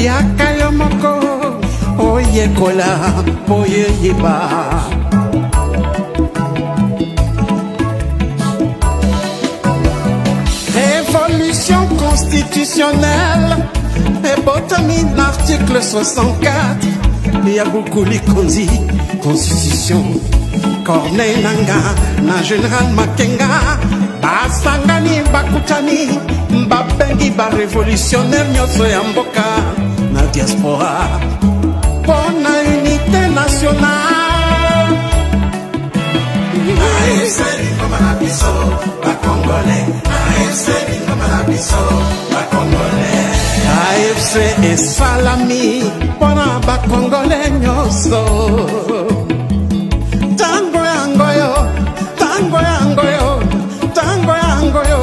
yaka yo moko oyekola boyeba. Révolution constitutionnelle et botamine l'article 64. Yabukuli Kondi, constitution. Corneille Nanga, na général Makenga. Basangani bakutani, babengi ba révolutionnaire nyoso ya mboka na diaspora. Pona unité nationale. AFC Lingoma na biso, ba Congolais. AFC Lingoma na biso, ba Congolais. AFC et Salami, pona ba Congolais nyoso. Tango yangoyo, tango yangoyo, tango yangoyo,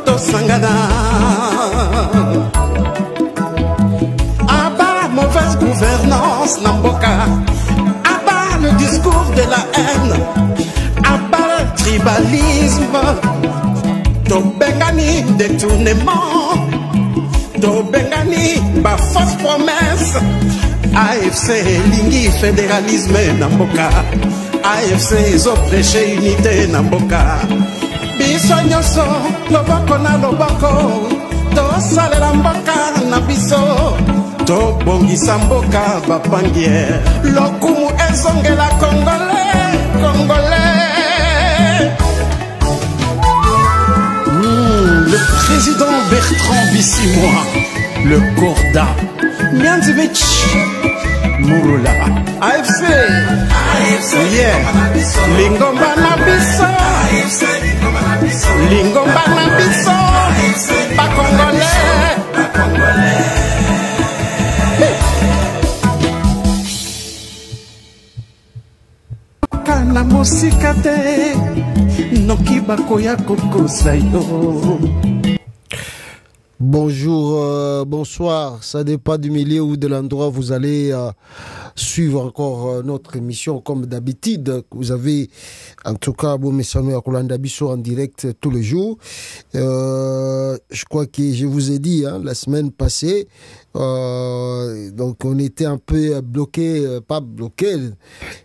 to sangana. Aba mauvaise gouvernance namboka, aba le discours de la haine, aba le tribalisme, to bengani détournement, to bengani ba fausse promesse. AFC lingi fédéralisme namboka, AFC zo prêché unité namboka. Biso nyoso loboko na loboko, to salela mboka na biso, to bongisa mboka bapangier. Lokumu ezongela Congolais, Congolais. Le président Bertrand Bissimois, le Corda, Nyanzimich Mouroula, AFC, yeah, Lingomba na biso, Lingomba na biso, ba Congolais, kana musika te, noki bakoya kokosa yo. Bonjour, bonsoir, ça dépend du milieu ou de l'endroit où vous allez suivre encore notre émission comme d'habitude. Vous avez en tout cas bon message à Kolanda Bisso en direct tous les jours. Je crois que je vous ai dit la semaine passée, donc on était un peu bloqué, pas bloqué,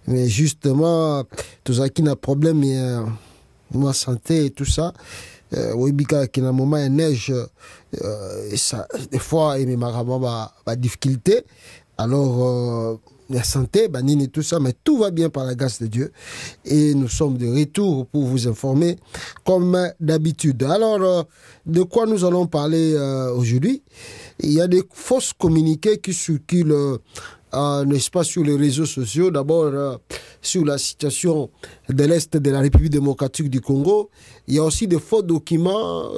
mais justement tout ça qui n'a problème, ma santé et tout ça. Oui, bika qui n'a moment neige, ça des fois il m'a ma difficulté. Alors la santé, banine et tout ça, mais tout va bien par la grâce de Dieu. Et nous sommes de retour pour vous informer comme d'habitude. Alors, de quoi nous allons parler aujourd'hui? Il y a des fausses communiqués qui circulent, n'est-ce pas, sur les réseaux sociaux. D'abord, sur la situation de l'Est de la République démocratique du Congo. Il y a aussi des faux documents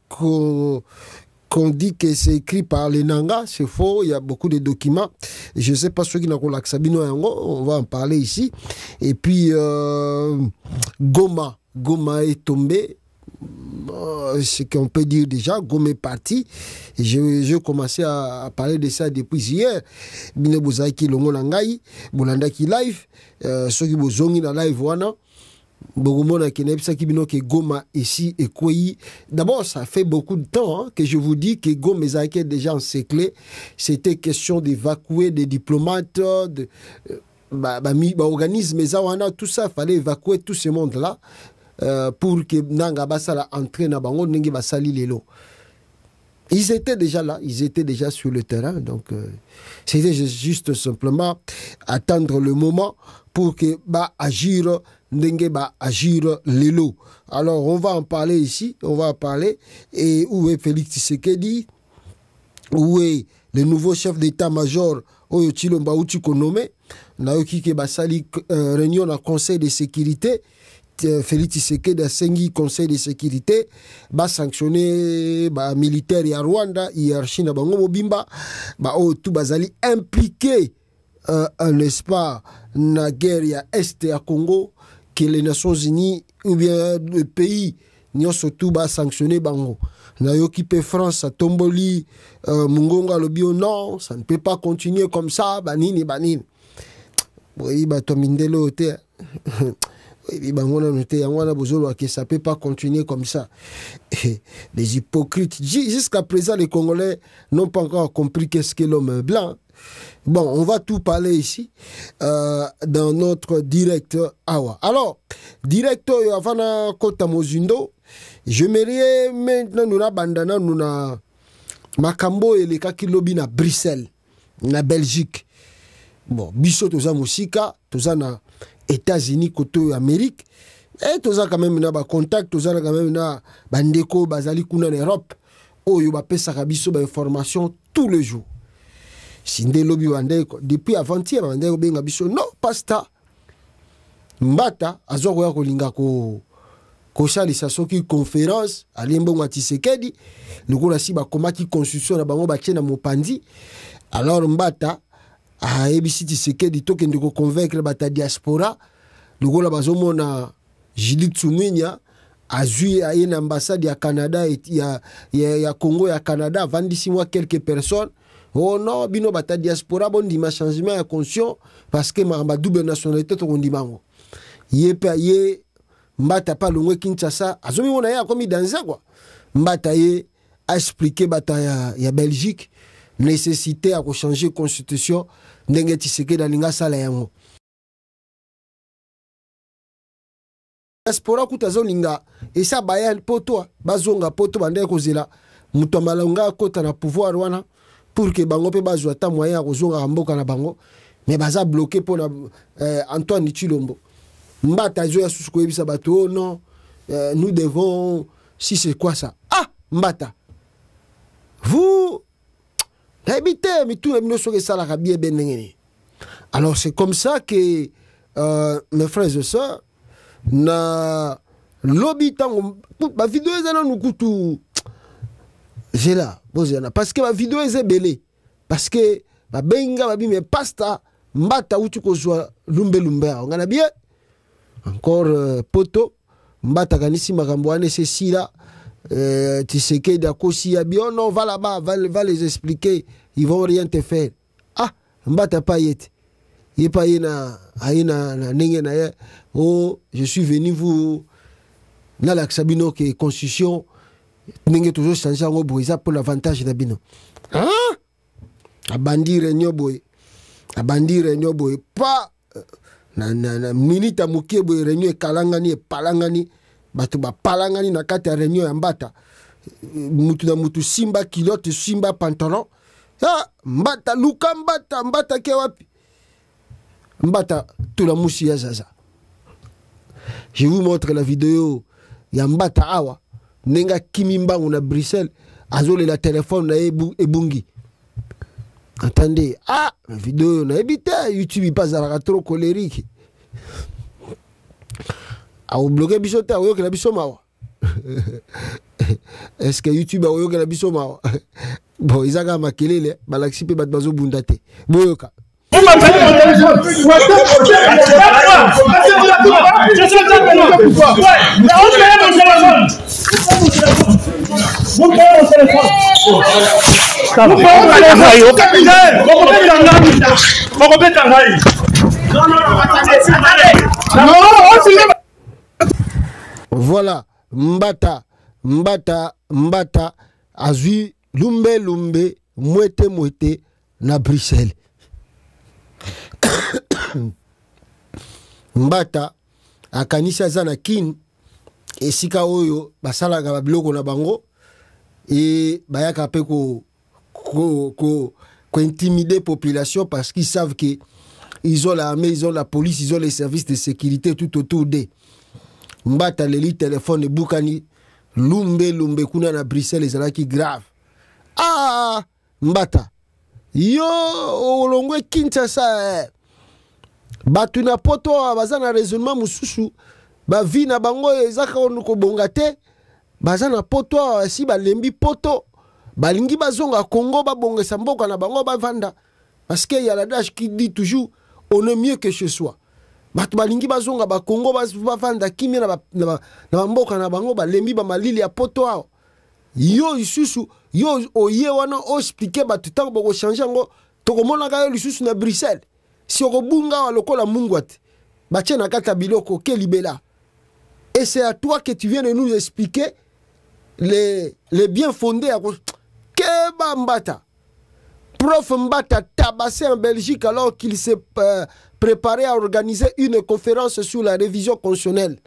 qu'on dit que c'est écrit par les Nanga, c'est faux, il y a beaucoup de documents. Je ne sais pas ceux qui n'ont pas Sabino, on va en parler ici. Et puis, Goma est tombé. Ce qu'on peut dire déjà, Goma est parti. J'ai commencé à parler de ça depuis hier. Bine Bozaki Longo Nangai, Bolanda qui live, ceux qui bozongi na live wana. Bogomona Kenepsa qui bino que Goma ici et Koyi. D'abord, ça fait beaucoup de temps que je vous dis que Goma est déjà encerclé. C'était question d'évacuer des diplomates, organismes, tout ça, fallait évacuer tout ce monde-là pour que Nanga Basala entre na bango Nengi Basali Lelo. Ils étaient déjà là, ils étaient déjà sur le terrain, donc c'était juste simplement attendre le moment pour que agir Ndenge agir Lelo. Alors on va en parler ici, on va en parler. Et où est Félix Tshisekedi? Où est le nouveau chef d'état-major Oyo Tshilomba Uchi Konome? Naoki ke basali réunion na conseil de sécurité. Félix Tshisekedi a sengi conseil de sécurité, sanctionner militaire ya Rwanda, hiérarchie na bango mobimba, tout bazali impliqué, n'est-ce pas, na guerre ya Est ya Congo, que les Nations Unies ou bien le pays n'y ont surtout sanctionné bango. Nayoki pe France a tomboli Mungonga le bio non, ça ne peut pas continuer comme ça, banini. Oui, tomindelo te. Et on a noté, ça ne peut pas continuer comme ça. Les hypocrites. Jusqu'à présent, les Congolais n'ont pas encore compris qu'est-ce que l'homme blanc. Bon, on va tout parler ici dans notre direct Awa. Alors, direct avant Kota Mozundo, je m'aimerais maintenant nous bandana nous na Makambo et les Kakilobi na Bruxelles, na Belgique. Bon, biso toza musika, toza na États-Unis côté Amérique et toza quand même na ba contact, toza quand même na bandeko bazali kuna en Europe. Oyo ba pesa biso ba information tous les jours. Sinde lobi wandeko depuis avant-hier wandeko benga biso non pasta mbata azoko ya kolinga ko salisa soki conférence alimbo ngati Tshisekedi lokola si ba komaki constitution na bango ba tiena mopandi alors mbata a ebisi Tshisekedi toke ndiko convaincre bata diaspora lokola bazomona Judith Suminya azui a une ambassade ya Canada et ya Congo ya Canada vendisi moi quelques personnes. Oh non, bino bata diaspora bon di ma changement ya conscience parce que ma double nationalité to ndi mango. Ye mbata pa longwe Kinshasa, azomi wona ya komi danza quoi. Mbata ye a expliqué bata ya Belgique nécessité à changer constitution ndenge Tshisekedi dalinga sala yango. Diaspora kutazo linga esa bayan poto bazonga poto bande kozela muto malonga kota na pouvoir wana pour que bango pe bazwa ta moyen kozonga mboka na bango mais baza bloqué pour Antoine Chilombo mbata zo ya susu ko ebisa bato oh non nous devons si c'est quoi ça ah mbata vous habitez mais tout le monde ça la bien benengeni. Alors c'est comme ça que mes frères et sœurs na lobby tango ba vidéo ezana nukutu j'ai là parce que ma vidéo est belée parce que ba benga ba bime pasta mbata utu ko zwa lumbe on a bien encore poto mbata kanisi makambo ane c'est si là Tshisekedi akosi ya bien non va là-bas va les expliquer ils vont rien te faire ah mbata pas yete il pas na aina na ninge na ye oh je suis venu vous na la sabino que constitution ninge toujours changer en boisa pour l'avantage d'abino hein abandi réunion boy pas na minute amukie boy réunion kalangani palangani batu ba palangani na kati ya réunion ya mbata mutu na mutu simba kilote simba pantalon ah mbata luka mbata ke wapi mbata tout la mushi ya zaza. Je vous montre la vidéo ya mbata awa nenga kimimba na Bruxelles azole la téléphone na ebungi. Attendez, ah la vidéo na ebita YouTube pas à trop colérique. A bloquer bisota oyo que la bisoma. Est-ce que YouTube a oyo que la bisoma? Bon, izaka makelele balaxi pe bat bazo bundate. Boyoka. Voilà, mbata azui lumbe mwete na Bruxelles. Mbata akanisa zana kin esika oyo basala ga biloko na bango et bayaka pe ko intimider population parce qu'ils savent que ils ont l'armée, ils ont la police, ils ont les services de sécurité tout autour d'eux. Mbata leli téléphone et boukani lumbe kuna na Bruxelles ezalaki grave. Ah mbata yo olongwe Kinshasa batu na poto baza na raisonnement mususu ba vi na bango ezaka onuko bongate baza na poto si balembi poto balingi bazonga Congo babongesa mboka na bango bavanda parce que y a l'adage qui dit toujours on est mieux que chez soi. Batu balingi bazonga ba Congo bavanda kimia na mboka na bango balembi ba malili ya poto ao yo isusu yo oye wana o expliquer batu tango boko changer ngo tokomona ka yo lisusu na Bruxelles si okobunga wa lokola mungwate batie na kata biloko ke libela. Et c'est à toi que tu viens de nous expliquer les biens fondés à Keba Mbata. Prof Mbata tabassé en Belgique alors qu'il s'est préparé à organiser une conférence sur la révision constitutionnelle.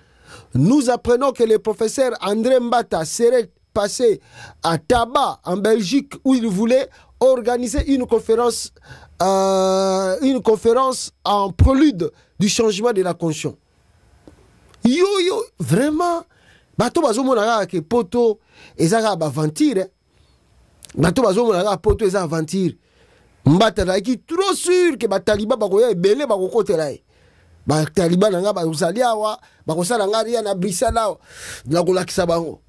Nous apprenons que le professeur André Mbata serait passé à Tabat en Belgique où il voulait organiser une conférence en prélude du changement de la constitution. Yo, vraiment, bato bazo monaka ke poto ezaka ba aventure. Bato bazo monaka poto ezaka aventure. Mbata la ki trop sûr que ba taliba ba koya ebele ba kokotela. Ba taliba nanga ba uzali awa, ba kosala ngari na Bruxelles la kolakisa bango.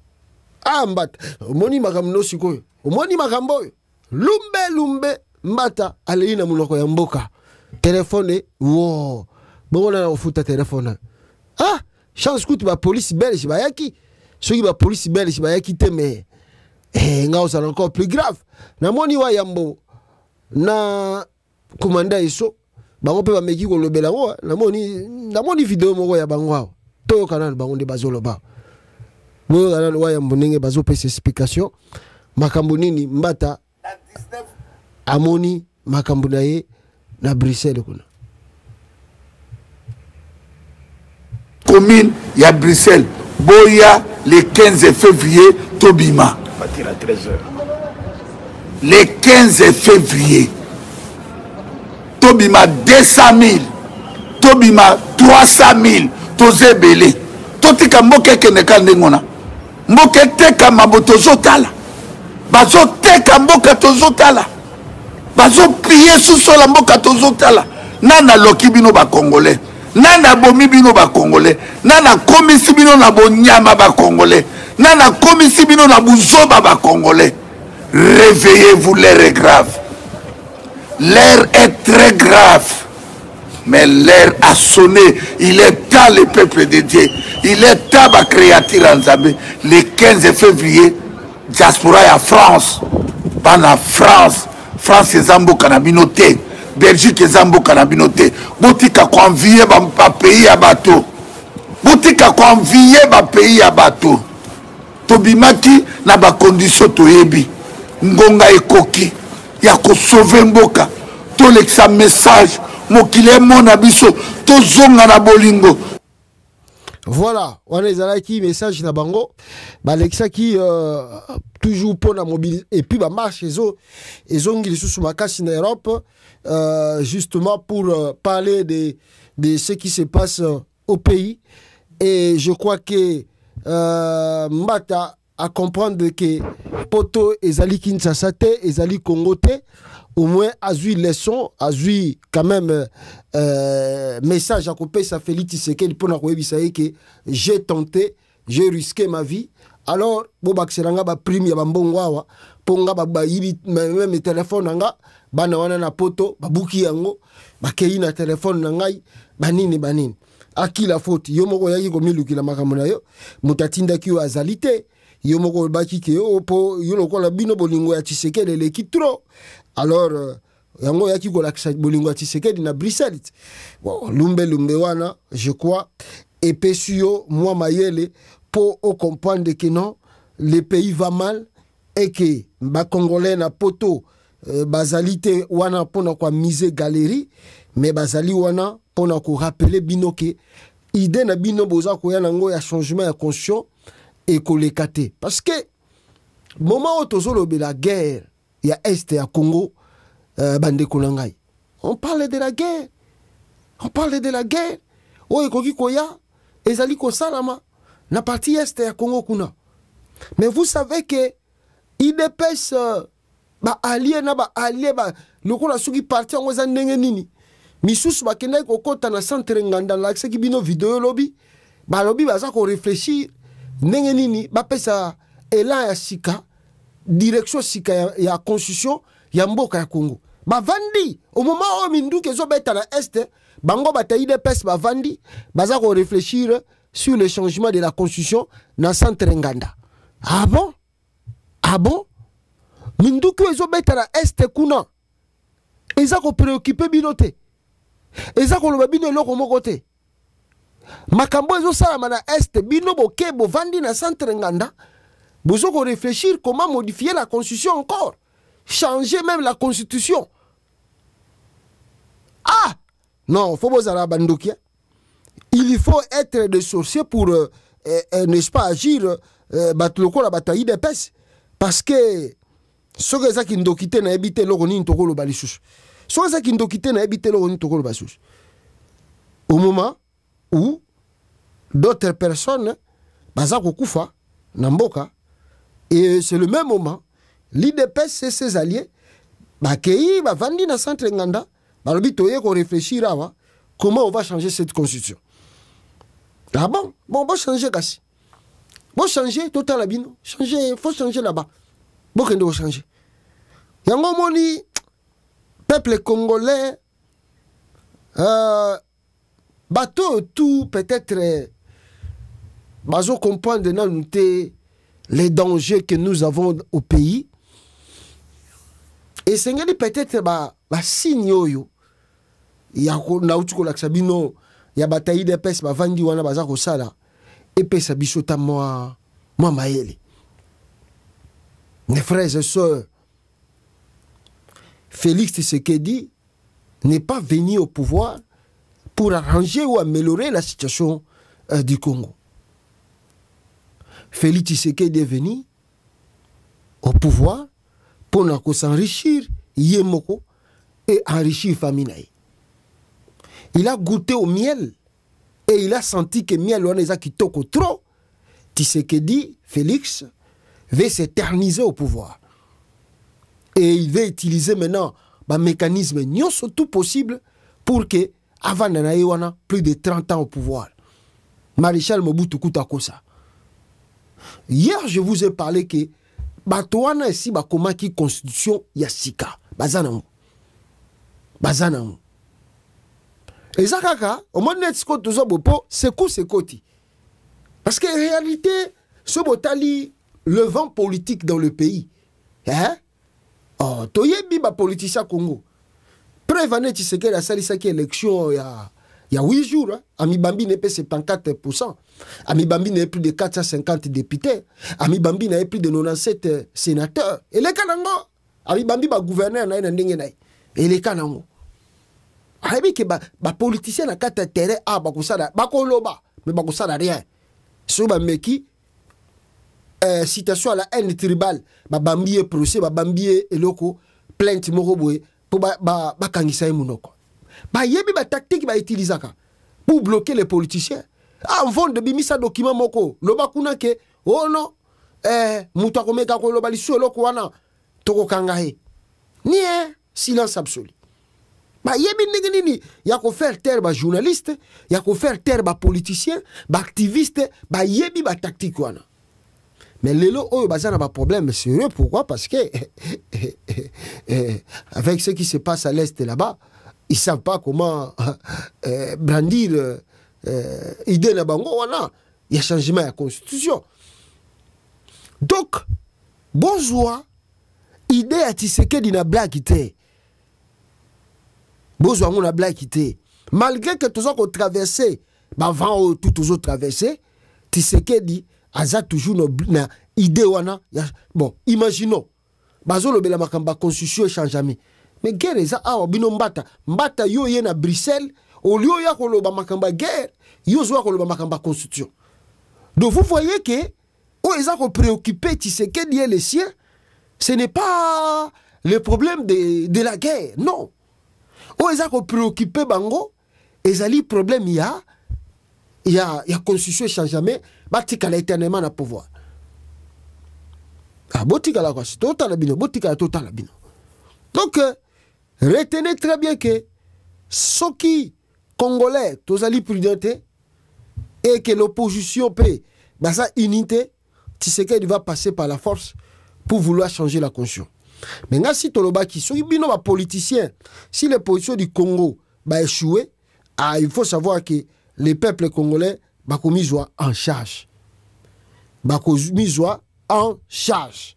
Ah mbata, omoni makamno sikoyo. Omoni makambo. Lumbe mbata aleina munoko ya mboka. Téléphone wo. Bongo na ofuta téléphone. Ah chance kuti ba police belge bayaki soki ba police belge bayaki te mais nga osala encore plus grave namoni wa yambo na commanda iso bango pe ba meki ko lobela ngo namoni video moko ya bango to kanal bango de bazoloba mo kanal wa yambo ndenge bazo pesa explication makambo nini mbata amoni makambo na ye na Bruxelles kuna commune ya Bruxelles boya le 15 février Tobima partir à 13h le 15 février Tobima 200 000 Tobima 300 000 tozebele totika mboke keneka ndengona mboke teka maboto zotala bazo teka mboka tozotala bazo prier sous la mboka tozotala nana loki bino ba congolais nana bomi bino ba congolais nana komisi bino na bonyama ba congolais nana komisi bino na buzoba ba congolais. Réveillez-vous, l'heure est grave, l'heure est très grave, mais l'heure a sonné. Il est temps le peuple de Dieu, il est temps ma créature en Zambie le 15 février diaspora à France bana France et Zambo Kanabinote Belgique et Zambo Kanabinote botika convier ba pays à bateau botika convier ba pays à bateau tobimaki na ba condition toyebi ngonga ekoki ya ko sauver mboka to leksa message mokile mona biso to zonga na bolingo. Voilà, on est là qui message na bango ba leksa qui toujours pour la mobilité et puis ba marche et zongi sous makasi na Europe justement pour parler de ce qui se passe au pays. Et je crois que Mbata à comprendre que poto ezali Kinshasa te ezali Congo te, au moins a eu leçon, a eu quand même message à couper sa Félix Tshisekedi pour na koyebisa que j'ai tenté, j'ai risqué ma vie. Alors boba kselanga ba prime ya bambongo awa ponga ba yibi même téléphone nga bana wana na poto babuki yango bakei na téléphone na ngai banini aki la faute yo moko yaki ko milukila makambo na yo mutatinda ki yo azalite yo moko baki ke yo po yo lokola bino bolingo ya Tshisekedi leki trop. Alors yango yaki ko lakisa bolingo ya Tshisekedi na Bruxelles. Bon lumbe wana je crois et pesio moi mayele pour comprendre que non le pays va mal et que ba congolais na poto bazalité wana pona kwa mise galerie mais bazali wana pona ko rappeler bino que idée na bino boza ko ya nango ya changement ya conscience et ko lekate parce que moment où tozolo be la guerre ya est ya Congo bande kolangay on parle de la guerre o ekoki koya ezali ko salama na partie est ya Congo kuna. Mais vous savez que il dépêche ba allié na ba allié ba lokola suki parti en weza ndenge nini misusu ba kenda ko kota na centre nganda la ki bino video lobby ba lobby baza ko réfléchir ndenge nini ba pesa elan ya sika direction sika ya constitution ya mboka ya Congo ba vandi au moment où minduke zo beta na est bango ba tayi dépêche ba vandi baza ko réfléchir sur le changement de la constitution na centre nganda. Ah bon minduku ezo beta na est kuna eza ko préoccuper binote eza ko loba bino loko moko te makambo ezosala na est bino boke bovandi na centre nganda bozo ko réfléchir comment modifier la constitution encore, changer même la constitution. Ah non, faut bozala bandokia. Il faut être des sorciers pour n'est-ce pas agir batuloko la bataille de pes parce que ce que ça qui ndokité na ebité loko ni ntokolo balisusu. Ce que ça qui ndokité na ebité loko ni ntokolo balisusu. Au moment où d'autres personnes baza kokufa na mboka, et c'est le même moment l'IDPS et ses alliés bakei bavandi na centre nganda balobi toye ko réfléchir awa comment on va changer cette constitution. Ah bon, on va changer kasi. Bon changer total abino, changer, faut changer là-bas. Bon kende faut changer. Yango moni peuple congolais bateau tout peut-être bazo comprendre dans les dangers que nous avons au pays. Et c'est peut-être ba signe yo ya ko na utuko la sabino ya bataille de pes ba vandi wana baza ko sala et pesa bisota moi maele. Mes frères et sœurs, Félix Tshisekedi n'est pas venu au pouvoir pour arranger ou améliorer la situation du Congo. Félix Tshisekedi est venu au pouvoir pour s'enrichir yemoko et enrichir famille. Il a goûté au miel et il a senti que miel on est qui toko trop. Tshisekedi, Félix, veut s'éterniser au pouvoir. Et il veut utiliser maintenant un mécanisme tout possible pour que avant d'anaïwana plus de 30 ans au pouvoir. Maréchal Mobutu Kutakosa. Hier, je vous ai parlé que Batouana ici, comment qui constitution Yassika. Bazanango. Bazanango. Et Zakaka, au moins, c'est quoi c'est côté. Parce qu'en réalité, ce botali, le vent politique dans le pays. Hein? Oh, toyebi ba politicien Congo. Prévané Tshisekedi a sali saki élection il y a 8 jours. Hein? Amibambi n'est pas 74%. Amibambi n'est plus de 450 députés. Amibambi n'a plus de 97 sénateurs. Et les Kanango, Amibambi ba gouverneur na ndenge na. Et les Kanango. Ayebi ke ba politicien na kata terrain a ba kusala ba koloba mais ba kusala rien. So ba meki citation à la haine tribale ba bambier procès ba bambier eloko plainte moko boye pour ba kangisa munoko. Ba yebi ba tactique ba utilisaka pour bloquer les politiciens. Ah on vend de bimisa document moko loba kuna ke oh non mutu akomeka ko loba lisu eloko wana toko kangahe. Nie silence absolu. Bah yebi nini ya ko faire taire ba journaliste, ya ko faire taire ba politicien, ba activiste, ba yebi ba tactique wana. Mais lelo oyo bazana ba problème sérieux, pourquoi? Parce que avec ce qui se passe à l'est là-bas, ils savent pas comment brandir idée na bango wana, il y a changement de la constitution. Donc bonjour idée à Tshisekedi na blague té. Besoin on a blague quitté. Malgré que tous autres traversé, avant tout autres traversé, Tshisekedi aza toujours na idée wana. Bon, imaginons. Bazo le bela makamba constitution change jamais. Mais guerre eza awa bino mbata yo ye na Bruxelles, au lieu ya ko loba makamba guerre, yo zo ko loba makamba constitution. Donc vous voyez que o eza ko préoccupé Tshisekedi et les siens, ce n'est pas le problème de la guerre, non. O eza ko préoccupé bango ezali problème ya constitution change jamais batika la éternellement na pouvoir. Ah botika la quoi total bino botika total bino. Donc retenez très bien que ceux qui congolais tozali prudente et que l'opposition peut dans sa unité, Tshisekedi va passer par la force pour vouloir changer la constitution. Mais si Tolobaki, si bino ba politicien, si les positions du Congo va échouer, il faut savoir que les peuples congolais va mis en charge. Va mis en charge.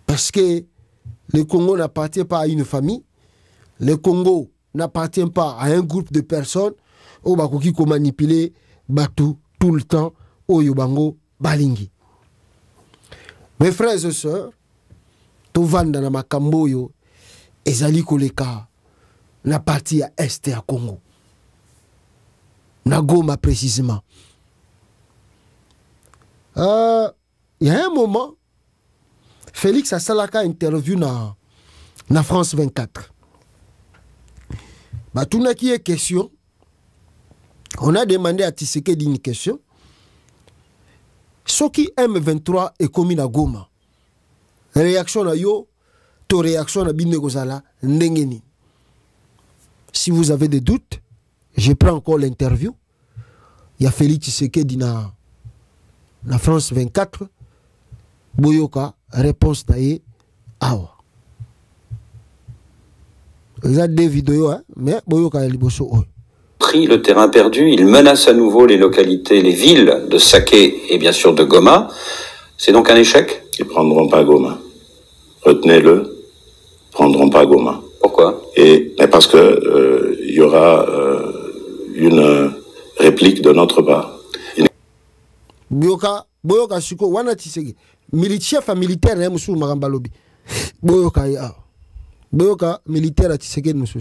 Parce que le Congo n'appartient pas à une famille, le Congo n'appartient pas à un groupe de personnes où va qui manipuler Batou tout le temps oyo bango balingi. Mes frères et sœurs, tovanda na makambo yo ezali koleka na partie ya est ya Congo. Na Goma précisément. Il y a un moment, Félix Asalaka interview na France 24. Batuna qui est question, on a demandé à Tshisekedi une question. Ce qui M23 est commis à Goma. Réaction à yo, to réaction à Binegozala, ndengeni. Si vous avez des doutes, je prends encore l'interview. Il y a Félix Tshisekedi na France 24. Boyoka, réponse taillée, awa. Vous avez des vidéos, hein, mais Boyoka liboso. Pris le terrain perdu, il menace à nouveau les localités, les villes de Saké et bien sûr de Goma. C'est donc un échec? Ils ne prendront pas Goma. Retenez-le, ils ne prendront pas Goma. Pourquoi? Mais parce que y aura une réplique de notre part. Boyoka suko wana Tshisekedi chef militaire ya musu magamba lobi. Boyoka militaire à Tshisekedi musu.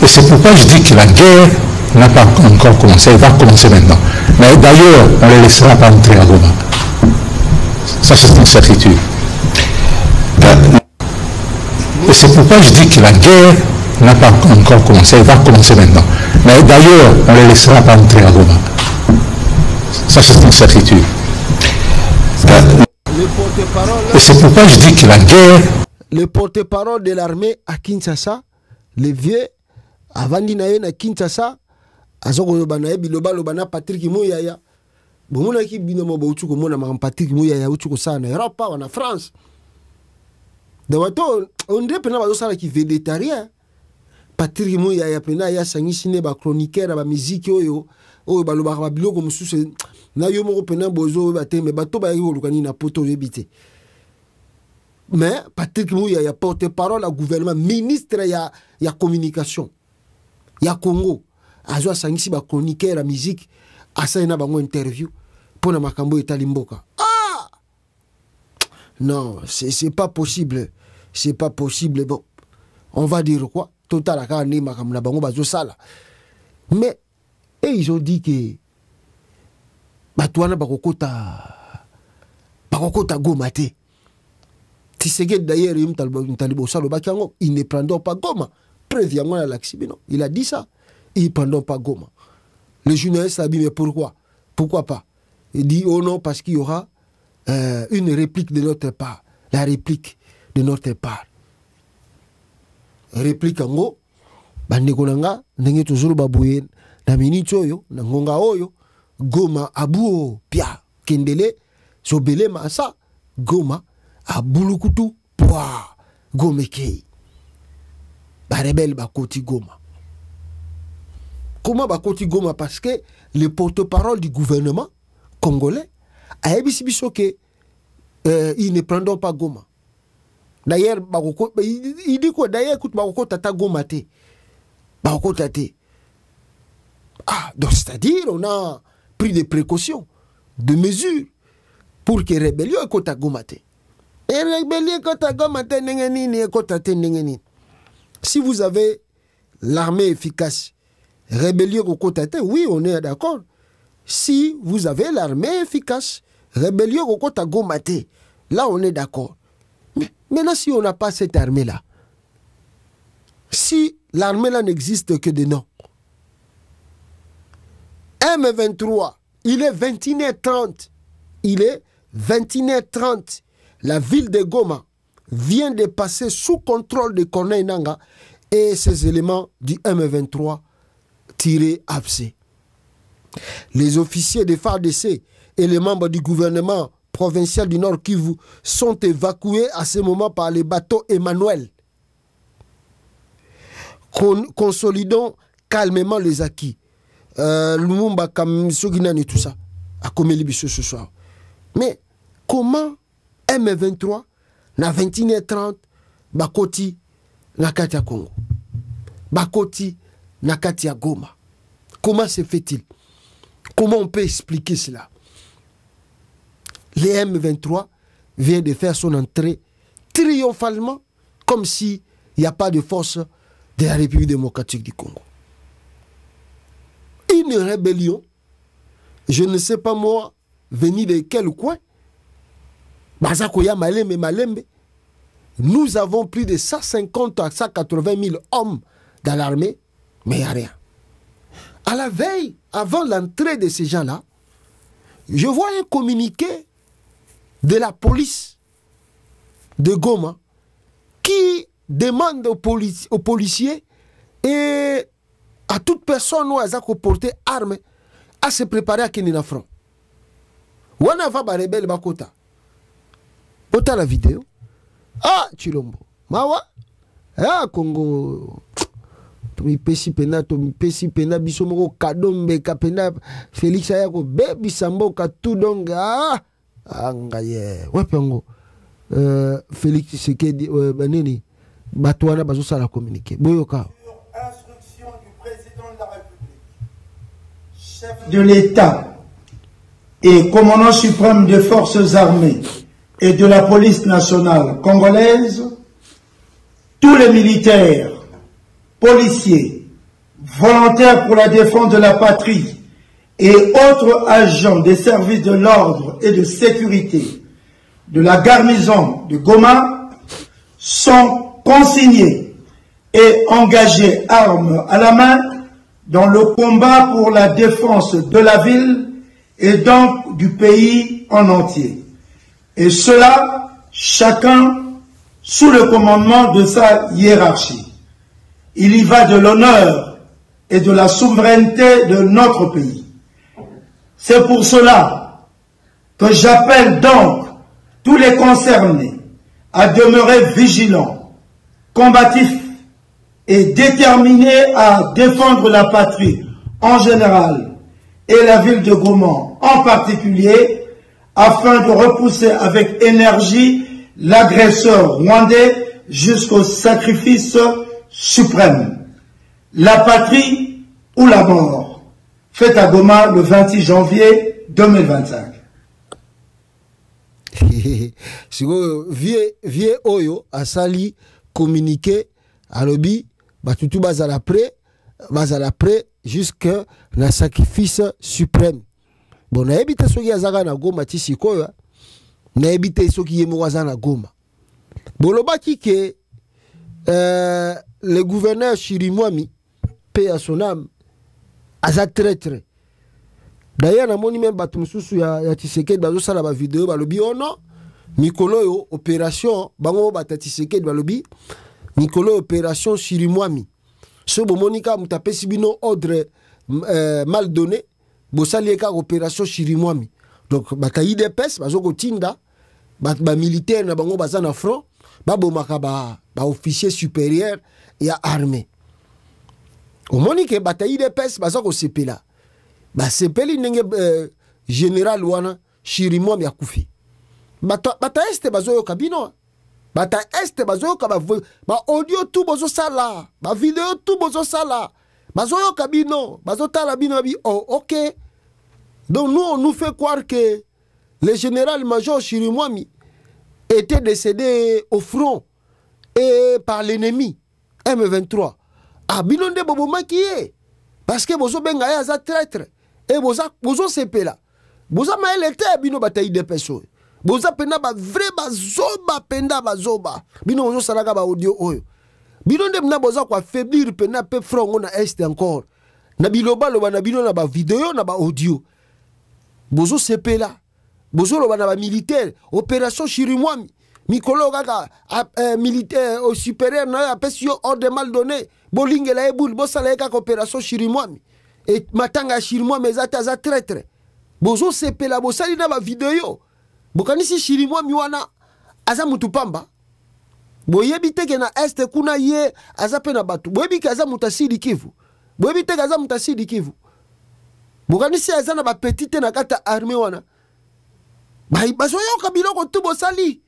Et c'est pourquoi je dis que la guerre n'a pas encore commencé, elle va commencer maintenant. Mais d'ailleurs, on ne les laissera pas entrer à Goma. Ça, c'est une certitude. Et c'est pourquoi je dis que la guerre n'a pas encore commencé, elle va commencer maintenant. Mais d'ailleurs, on ne les laissera pas entrer à Goma. Ça, c'est une certitude. Et c'est pourquoi je dis que la guerre... Le porte-parole de l'armée à Kinshasa, le vieux, avant d'y na Kinshasa, azoko bana biloba lobana Patrick Mouyaya. Bomona ki binomo bautuko mona ma Patrick Mouyaya utuko sana Europe ou France. De wato on dirait pena bazo sala ki végétarien. Patrick Mouyaya pena ya sangisine ba chroniqueur ba musique oyo baloba ba biloko mususu na yo moko pena bozo ba te me bato ba yo lukani na poto yebite. Mais Patrick Mouyaya porte-parole au gouvernement, ministre ya communication. Ya Congo. Azo sangisi ba chroniqueur la musique, asana bango interview pour na makambo etalimboka. Ah! Non, c'est pas possible. C'est pas possible. Bon, on va dire quoi? Total aka ne makambo na bango bazo sala. Mais ils ont dit que batwana bakokota Goma te. Tshisekedi d'ailleurs, il ne prendront pas Goma. Préviens-moi à l'accident. Il a dit ça. Ils ne prendront pas Goma. Le journaliste a dit, mais pourquoi? Pourquoi pas? Il dit, oh non, parce qu'il y aura une réplique de notre part. La réplique de notre part. Réplique en gros, Bandekonanga, Nenge toujours babouye, na minute oyo, na ngonga oyo, Goma, abuo, pia, kendele, sobele masa, Goma, à Bulukutu, Poa, Gomekei. Barebel Bakoti Goma. Comment Bakoti Goma? Parce que le porte-parole du gouvernement congolais a dit que ils ne prendront pas Goma. D'ailleurs, il dit quoi? D'ailleurs, écoute, Bakoko Tata Goma te. Bakoko Tate. Ah, donc c'est-à-dire, on a pris des précautions, des mesures pour que rébellion écoute à Goma te. Si vous avez l'armée efficace, rébellion au côté, oui, on est d'accord. Si vous avez l'armée efficace, rébellion au côté Gomate, là on est d'accord. Mais maintenant, si on n'a pas cette armée-là, si l'armée-là n'existe que de nom, M23, il est 21h30. Il est 21h30. La ville de Goma vient de passer sous contrôle de Corneille Nangaa et ses éléments du M23-AFC. Les officiers de FARDC et les membres du gouvernement provincial du Nord Kivu sont évacués à ce moment par les bateaux Emmanuel. Consolidons calmement les acquis. Lumumba Kamsoginani, tout ça. À Komelibiso ce soir. Mais comment M23 na 21h30 bakoti na kati ya Congo, bakoti na kati ya Goma? Comment se fait-il? Comment on peut expliquer cela? Les M23 vient de faire son entrée triomphalement, comme s'il n'y a pas de force de la République démocratique du Congo. Une rébellion, je ne sais pas moi, venue de quel coin, Bazakoya Malembe. Nous avons plus de 150 à 180 000 hommes dans l'armée, mais il n'y a rien. À la veille, avant l'entrée de ces gens-là, je vois un communiqué de la police de Goma qui demande aux policiers et à toute personne qui a porté armes à se préparer à Kenina Front. Wana va ba rebelle bakota. Ota la vidéo. Ah, Chilombo. Mawa. Ah, Congo. Mi pesi pena biso moko kadombe ka pena Félix ayako bebi sambo ka tout donc ah ngaye wepengo Félix Tshisekedi banini batwana bazo sala communiquer boyoka instruction du président de la République, chef de l'État et commandant suprême des forces armées et de la police nationale congolaise, tous les militaires, policiers, volontaires pour la défense de la patrie et autres agents des services de l'ordre et de sécurité de la garnison de Goma sont consignés et engagés armes à la main dans le combat pour la défense de la ville et donc du pays en entier. Et cela, chacun sous le commandement de sa hiérarchie. Il y va de l'honneur et de la souveraineté de notre pays. C'est pour cela que j'appelle donc tous les concernés à demeurer vigilants, combatifs et déterminés à défendre la patrie en général et la ville de Goma en particulier, afin de repousser avec énergie l'agresseur rwandais jusqu'au sacrifice suprême. La patrie ou la mort. Fête à Goma le 26 janvier 2025. Vie Oyo a sali communiqué à l'obi, batutu bazala prêt jusqu'à la sacrifice suprême. Bon, na ebite soki azaka na Goma tisikoyo, na ebite soki yemo waza na Goma. Bolobaki ke le gouverneur Chirimwami, paix à son âme, aza traître. D'ailleurs, na moni même batu mususu ya Tshisekedi bazo sala ba vidéo balobi ono mikolo yo opération bango bata Tshisekedi balobi mikolo opération Chirimwami. So bomonika mutapesi bino ordre mal donné. Bosali eka opération Chirimwami. Donc bata IDPS bazo ko tinda ba militaire na bango baza na front ba bomaka ba officier supérieur ya armée. Au monike bata IDPS bazo ko sepela. Ba sepeli ndenge général wana Chirimwami akufi. Bata este bazo yo kabino. Bata este bazo yo ka ba audio tout bozo sala, ba vidéo tout bozo sala. Bazoyo kabino, bazotala bino bi oh ok. Donc nous on nous fait croire que le général-major Chirimwami était décédé au front et par l'ennemi M23. Ah bino nde bobo makiye parce que bozo benga ya za traître et bozo sepela. Bozo maelete bino bataille de peso. Bozo penda ba vrai bazoba penda bazoba. Bino bozo salaka ba audio oyo. Bino nde mna boza kwa faiblir pena pe frongo na est encore. Na biloba loba na bino na ba vidéo na ba audio. Bozo sepela. Bozo loba na ba militaire. Opération Chirimwami. Mikolo kaka militaire au supérieur na apesi yo ordre mal donné. Bolinge la eboul bosala kaka opération Chirimwami. Et matanga Chirimwami ezata za traître. Bozo sepela bosali na ba vidéo. Bokanisi Chirimwami wana aza mutu pamba. Boyebi teke na este kuna ye azape na batu. Boyebi ke aza mutasidi Kivu. Boyebi teke aza mutasidi Kivu. Bokanisi aza na ba petite na kata armée wana. Bazoyoka biloko tu bosali.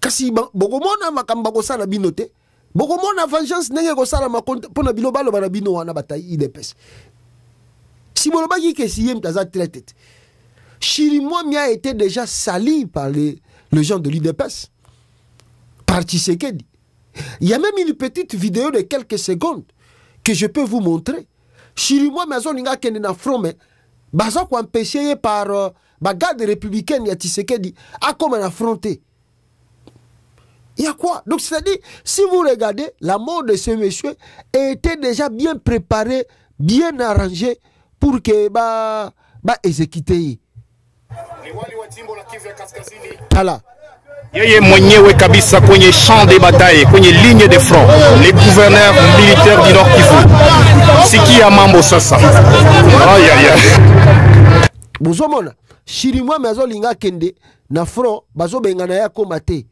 Kasi bokomona makamba kosala bino te. Bokomona vengeance nenge kosala makonte pona bilo balo bana bino wana batayi IDPS. Si vous voulez que si vous avez traité, Chirimwami a été déjà sali par les gens de l'UDPS, par Tshisekedi. Il y a même une petite vidéo de quelques secondes que je peux vous montrer. Chirimwami a zoninga kende na front, mais baza ko empêché par garde républicaine ya Tshisekedi a comme affronté. Il y a quoi? Donc c'est-à-dire, si vous regardez, la mort de ce monsieur était déjà bien préparée, bien arrangée pour que exécuter. Voilà. Yeye mwenyewe kabisa kwenye champ de bataille, kwenye ligne de front, les gouverneurs militaires du Nord Kivu. Sikia mambo sasa. Aïe aïe aïe. Bozomona, Chirimwami azolinga kende na front, bazo bengana ya komate.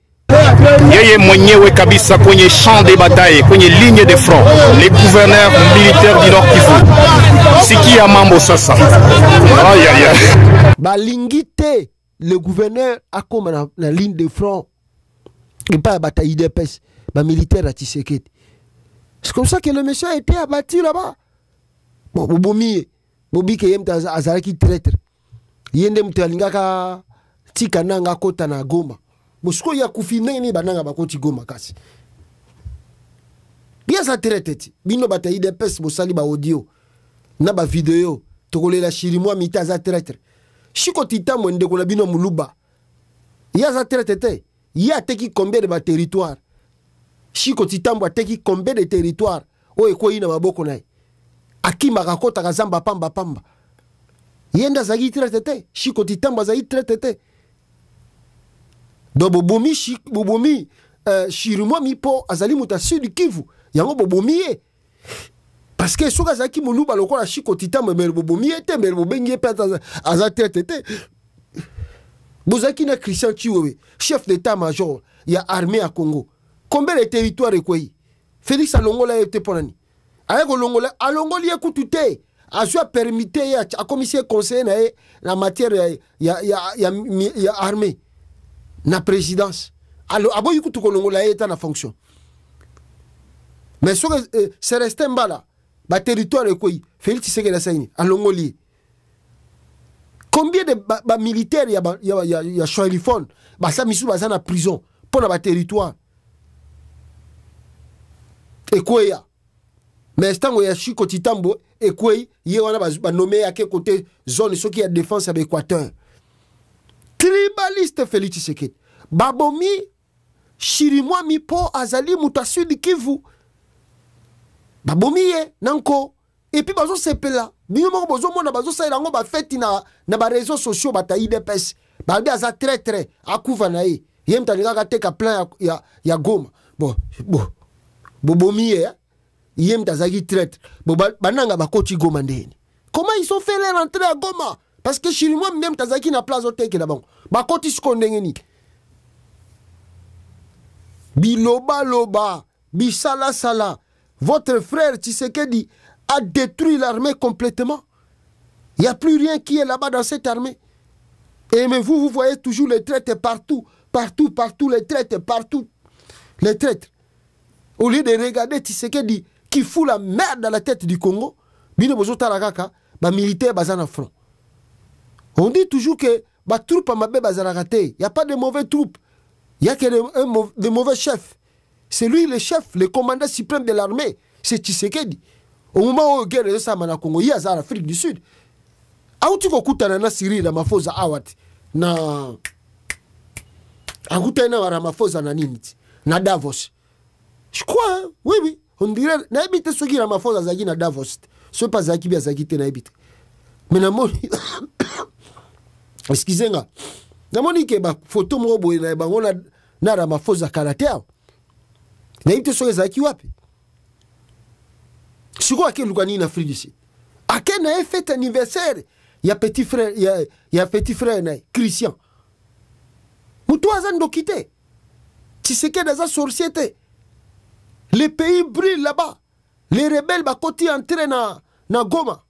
Yeye mwenyewe kabisa kwenye champ de bataille, kwenye ligne de front, les gouverneurs militaires du Nord Kivu. Sikia mambo sasa. Aïe aïe aïe. Balingite, le gouverneur a comme la ligne de front. Et pas la bataille d'EPS, la militaire à Tshisekedi. C'est comme ça que le monsieur a été abattu là-bas. Bon, Bobomi, Bobi Kayem Azaraki traître. Yende Mutalinga Tikananga Kota na Goma. Bosko ya kufine ni bananga bakoti Goma kasi. Bien ça traité. Bino bataille d'EPS bosali ba audio. Na ba vidéo. Tokole la Chirimwami za traître. Chiko titamwe ndeko na bino muluba. Ya za traité. Ya teki combien de ba territoire. Chiko titambo ateki combien de territoire. O eko ina maboko nae. Akima kakota kazamba pamba pamba. Yenda zagi traité. Chiko titambo zagi traité. Donc bobomi Chirimwami po azali muta sud Kivu. Yango bobomi ye. Parce que soka zaki muluba lokola Chiko titambo mais bobomi ete mais bobengi pe aza traité. Bozaki na Christian Chiwewe, chef d'état-major, il y a armée à Congo. Combien de territoires est quoi? Félix Alongola était pour l'année. Avec Olongola, Alongola écoutez, a soit permité à commissaire conseiller la matière, il y a armée, la présidence. Alors, à bon écoute Olongola est en fonction. Mais c'est resté en bas là, le territoire est quoi? Félix Tshisekedi Alongola. Combien de militaires il y a Choilifon, ça misou baza na prison pour na territoire. Et quoi ya? Mais tango ya Chiko Titambo et quoi y wana ba nommé à quel côté zone ce qui a défense avec Équateur. Tribaliste Félix Tshisekedi. Babomi Chirimwami po azali mutasu di Kivu. Babomi ye nanko. Et puis bazo sepela bino moko bozo mona bazo sa ilango ba feti na ba réseaux sociaux bataille d'EPS ba bi aza très akuva na ye yem talinga ka teka plan ya Goma bon bobomi ye yem tazaki traître bo bananga ba koti Goma ndeni. Comment ils ont fait leur entrée à Goma? Parce que chez moi même tazaki na place hôtel là-bas ba koti skondengeni biloba loba bisala sala. Votre frère Tshisekedi a détruit l'armée complètement. Il n'y a plus rien qui est là-bas dans cette armée. Et mais vous voyez toujours les traîtres partout, les traîtres partout. Les traîtres. Au lieu de regarder Tshisekedi qui fout la merde dans la tête du Congo, bino bozo tarakaka, ba militaire bazana front. On dit toujours que ba troupe mabe bazana raté. Il n'y a pas de mauvais troupes. Il n'y a que de mauvais chefs. C'est lui le chef, le commandant suprême de l'armée. C'est Tshisekedi. Au moment où il y a ça na Congo, il y a ça en Afrique du Sud. Aouti ko kutana na Syrie na mafoza awat na akuta na Ramaphosa na nini na Davos. Je crois hein? Oui. On dirait na habite ceux qui Ramaphosa zaki na Davos. Ce pas zaki bien zaki te na habite. Mais na moni excusez-moi. Na moni ke ba photo mo boy na bango na Ramaphosa karatea. Na habite ceux zaki wapi? Si quoi que l'Ougani en Afrique du Sud. À quel a fait anniversaire? Il y a petit frère, il y a petit frère Christian. Moutoua zan quitté. Tu sais que dans la société, les pays brûlent là-bas. Les rebelles ba côté entrer na Goma.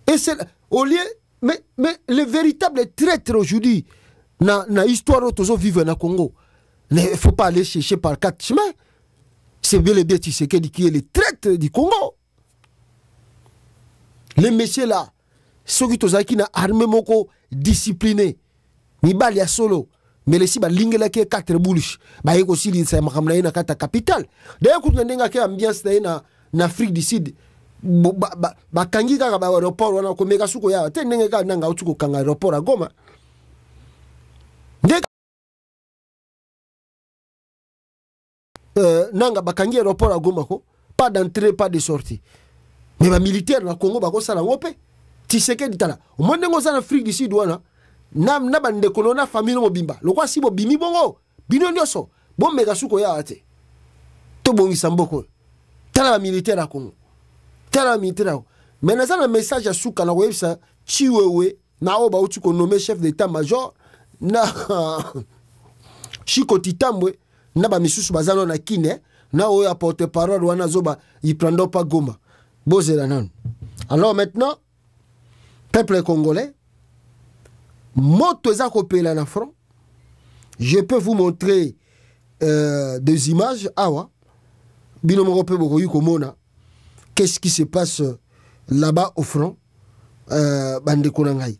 Et c'est au lieu mais le véritable traître aujourd'hui na histoire autozo vivre na Congo. Il ne faut pas aller chercher par quatre chemins. C'est bien le bien Tshisekedi qui est le traître du Congo. Les messieurs là, soki tozalaki na armée moko discipliné mibali ya solo mais les si ba lingela ke 4 boulish ba yeko sili sa makamna na kata capital d'ailleurs kutu ndenga ke ambiance na Afrique du Sud ba kangi kaka ba aéroport wana ko meka suko ya te ndenge ka nanga utuko kanga aéroport a Goma nanga ba kangi aéroport a Goma ko pas d'entrée pas de sortie mais ba militaire na Congo ba ko sala ngope Tshisekedi tala au monde ngo za Afrique du Sud wana na bande kolona famille mo bimba lokwa si bo bimi bongo bino nyoso bo meka suko ya ate to bongisa mboko tala ba militaire a Congo tala militaire mais na za message ya suka na websa chiwewe na oba uti ko nommé chef d'état major na Chiko Titambwe na ba misusu bazalo na kine na oya porte parole wana zoba il prendra pas Goma bozela nan. Alors maintenant peuple congolais moto eza kopela na front. Je peux vous montrer des images awa bino moko pe boko yuko mona qu'est-ce qui se passe là-bas au front bande konangai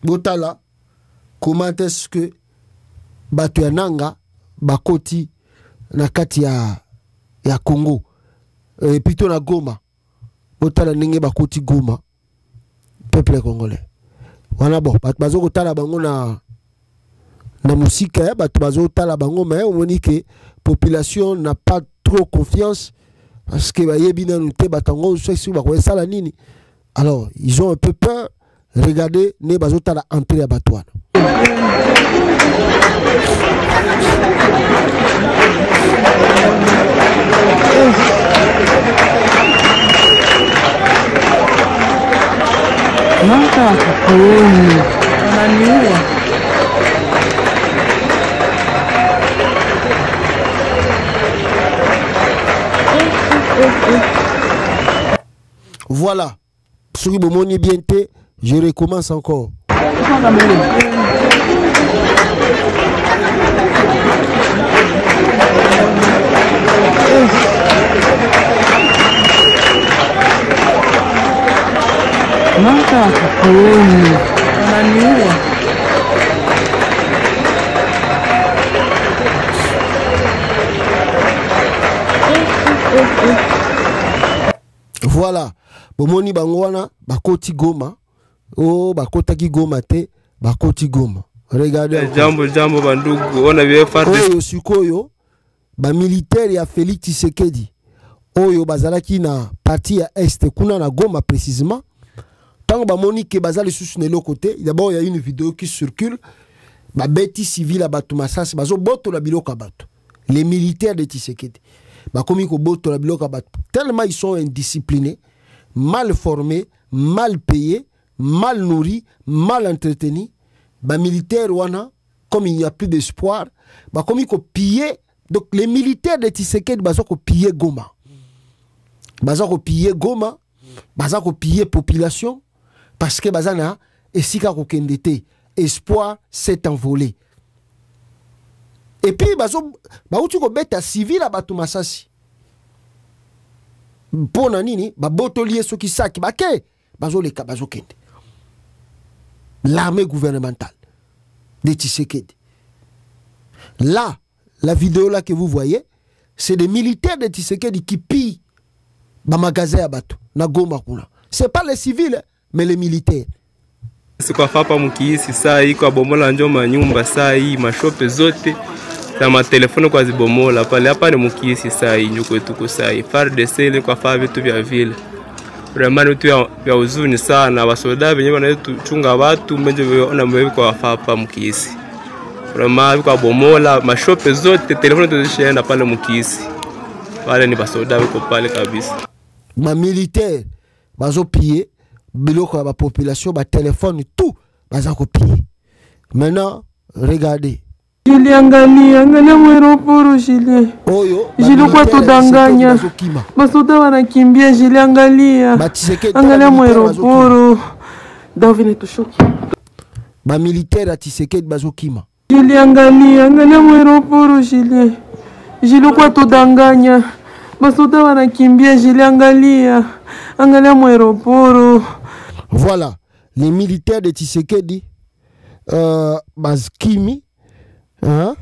botala comment est-ce que bato ya nanga bakoti na kati ya Congo plutôt na Goma botala ndenge bakoti Goma peuple congolais wana bon bato bazoko tala bango na musika ya bato bazoko tala bango mais on dit que population n'a pas trop confiance parce que bayebi na nute batango sexy ba sala nini alors ils ont un peu peur. Regardez ne bazoko tala entrée ya bato wana voilà. Si vous m'avez bien été, je recommence encore. Voilà. Bomoni bangwana bakoti Goma. Oh bakotaki Goma te bakoti Goma. Regardez. Jambo bandugu ona bien farde. Oyo sikoyo ba militaire ya Félix Tshisekedi. Oyo bazalaki na partie ya Est kuna na Goma précisément. Tant ba moni ke bazali sous ne côté, d'abord il y a une vidéo qui circule. Ba beti civil à Batu Masasi bazo boto la biloka Batu. Les militaires de Tshisekedi. Ba komi ko boto la biloka Batu. Tellement ils sont indisciplinés, mal formés, mal payés, mal nourris, mal entretenus. Ba militaires wana comme il n'y a plus d'espoir, ba komi ko piller. Donc les militaires de Tshisekedi bazo ko piller Goma. Bazo ko piller Goma, bazo ko piller population parce que bazana esika ko kendete. Espoir s'est envolé. Et puis bazo bauti ko beta civil à Batu Masasi. Pona nini ba botolier soki saki bake bazo le ka bazo kende. L'armée gouvernementale de Tshisekedi. Là, la vidéo là que vous voyez, c'est des militaires de Tshisekedi qui pillent ba magasin à Batu na Goma kuna. C'est pas les civils mais les militaires. Kwa fapa mkiisi saa hii kwa bomola njo manyumba saa hii mashope zote na matelefoni kwa zibomola pale hapa ni mkiisi saa hii njuko tuko saa hii FARDC ile kwa faa vitu vya vile vraiment vitu vya huzuni sana wasoda wenyewe wanachunga watu mwenye ona mwewe kwa fapa mkiisi vraiment kwa bomola mashope zote telefoni tuzishaenda pale mkiisi pale ni basoda wako pale kabisa ma militaire bazo piller biloko ya ba population ba téléphone tout baza copier. Maintenant regardez. Angalia mweroporo Julien. Julien kwa tudanganya. Basoda wanakimbia Julien angalia. Angalia mweroporo. Davine tushoki. Ba militaire a Tshisekedi bazokima. Julien angalia mweroporo Julien. Julien kwa tudanganya. Basoda wanakimbia Julien angalia. Angalia mweroporo. Voilà, les militaires de Tshisekedi, Bazkimi, hein,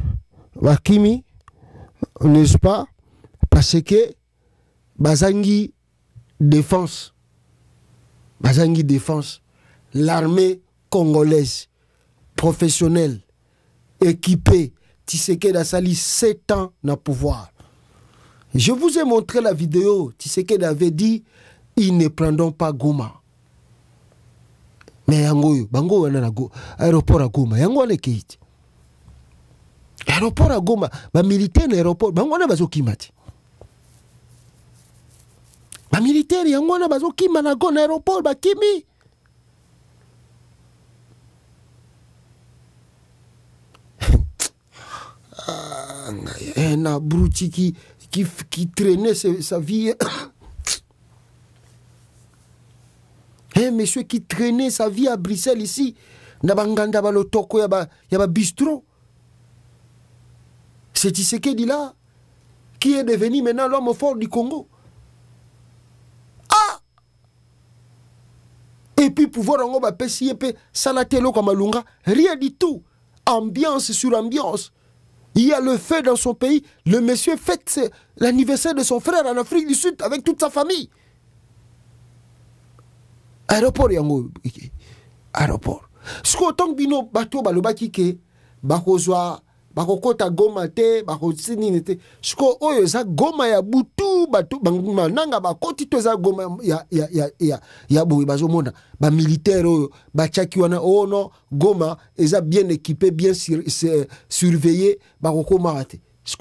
Bakimi, n'est-ce pas? Parce que Bazangi défense, l'armée congolaise, professionnelle, équipée, Tshisekedi a sali 7 ans dans le pouvoir. Je vous ai montré la vidéo, Tshisekedi avait dit, ils ne prendront pas Goma. Mais yango bango wana na aéroport à Goma, yango le kiti. Aéroport à Goma, ba militaire na aéroport, bango na bazo kimati. Ba militaire yango na bazo kima na go na aéroport ba kimi. Un abruti qui traînait sa vie. Un monsieur qui traînait sa vie à Bruxelles ici. Nabanganda ba lotoko ya ba bistrot. C'est Tshisekedi là qui est devenu maintenant l'homme fort du Congo. Ah! Et puis pouvoir en ba pesi pe salatelo comme Malunga, rien du tout. Ambiance sur ambiance. Il y a le feu dans son pays. Le monsieur fête l'anniversaire de son frère en Afrique du Sud avec toute sa famille. Aéroport yango. Aéroport. Ce qu'on bino bateau balobaki ke bakozwa bakokota Goma te bakosini te. Ce qu'on oyo za Goma ya butu bateau nanga bakoti to za Goma ya boui bazomona ba militaire oyo bachaki wana oh non Goma eza bien équipé bien surveillé bakokoma te.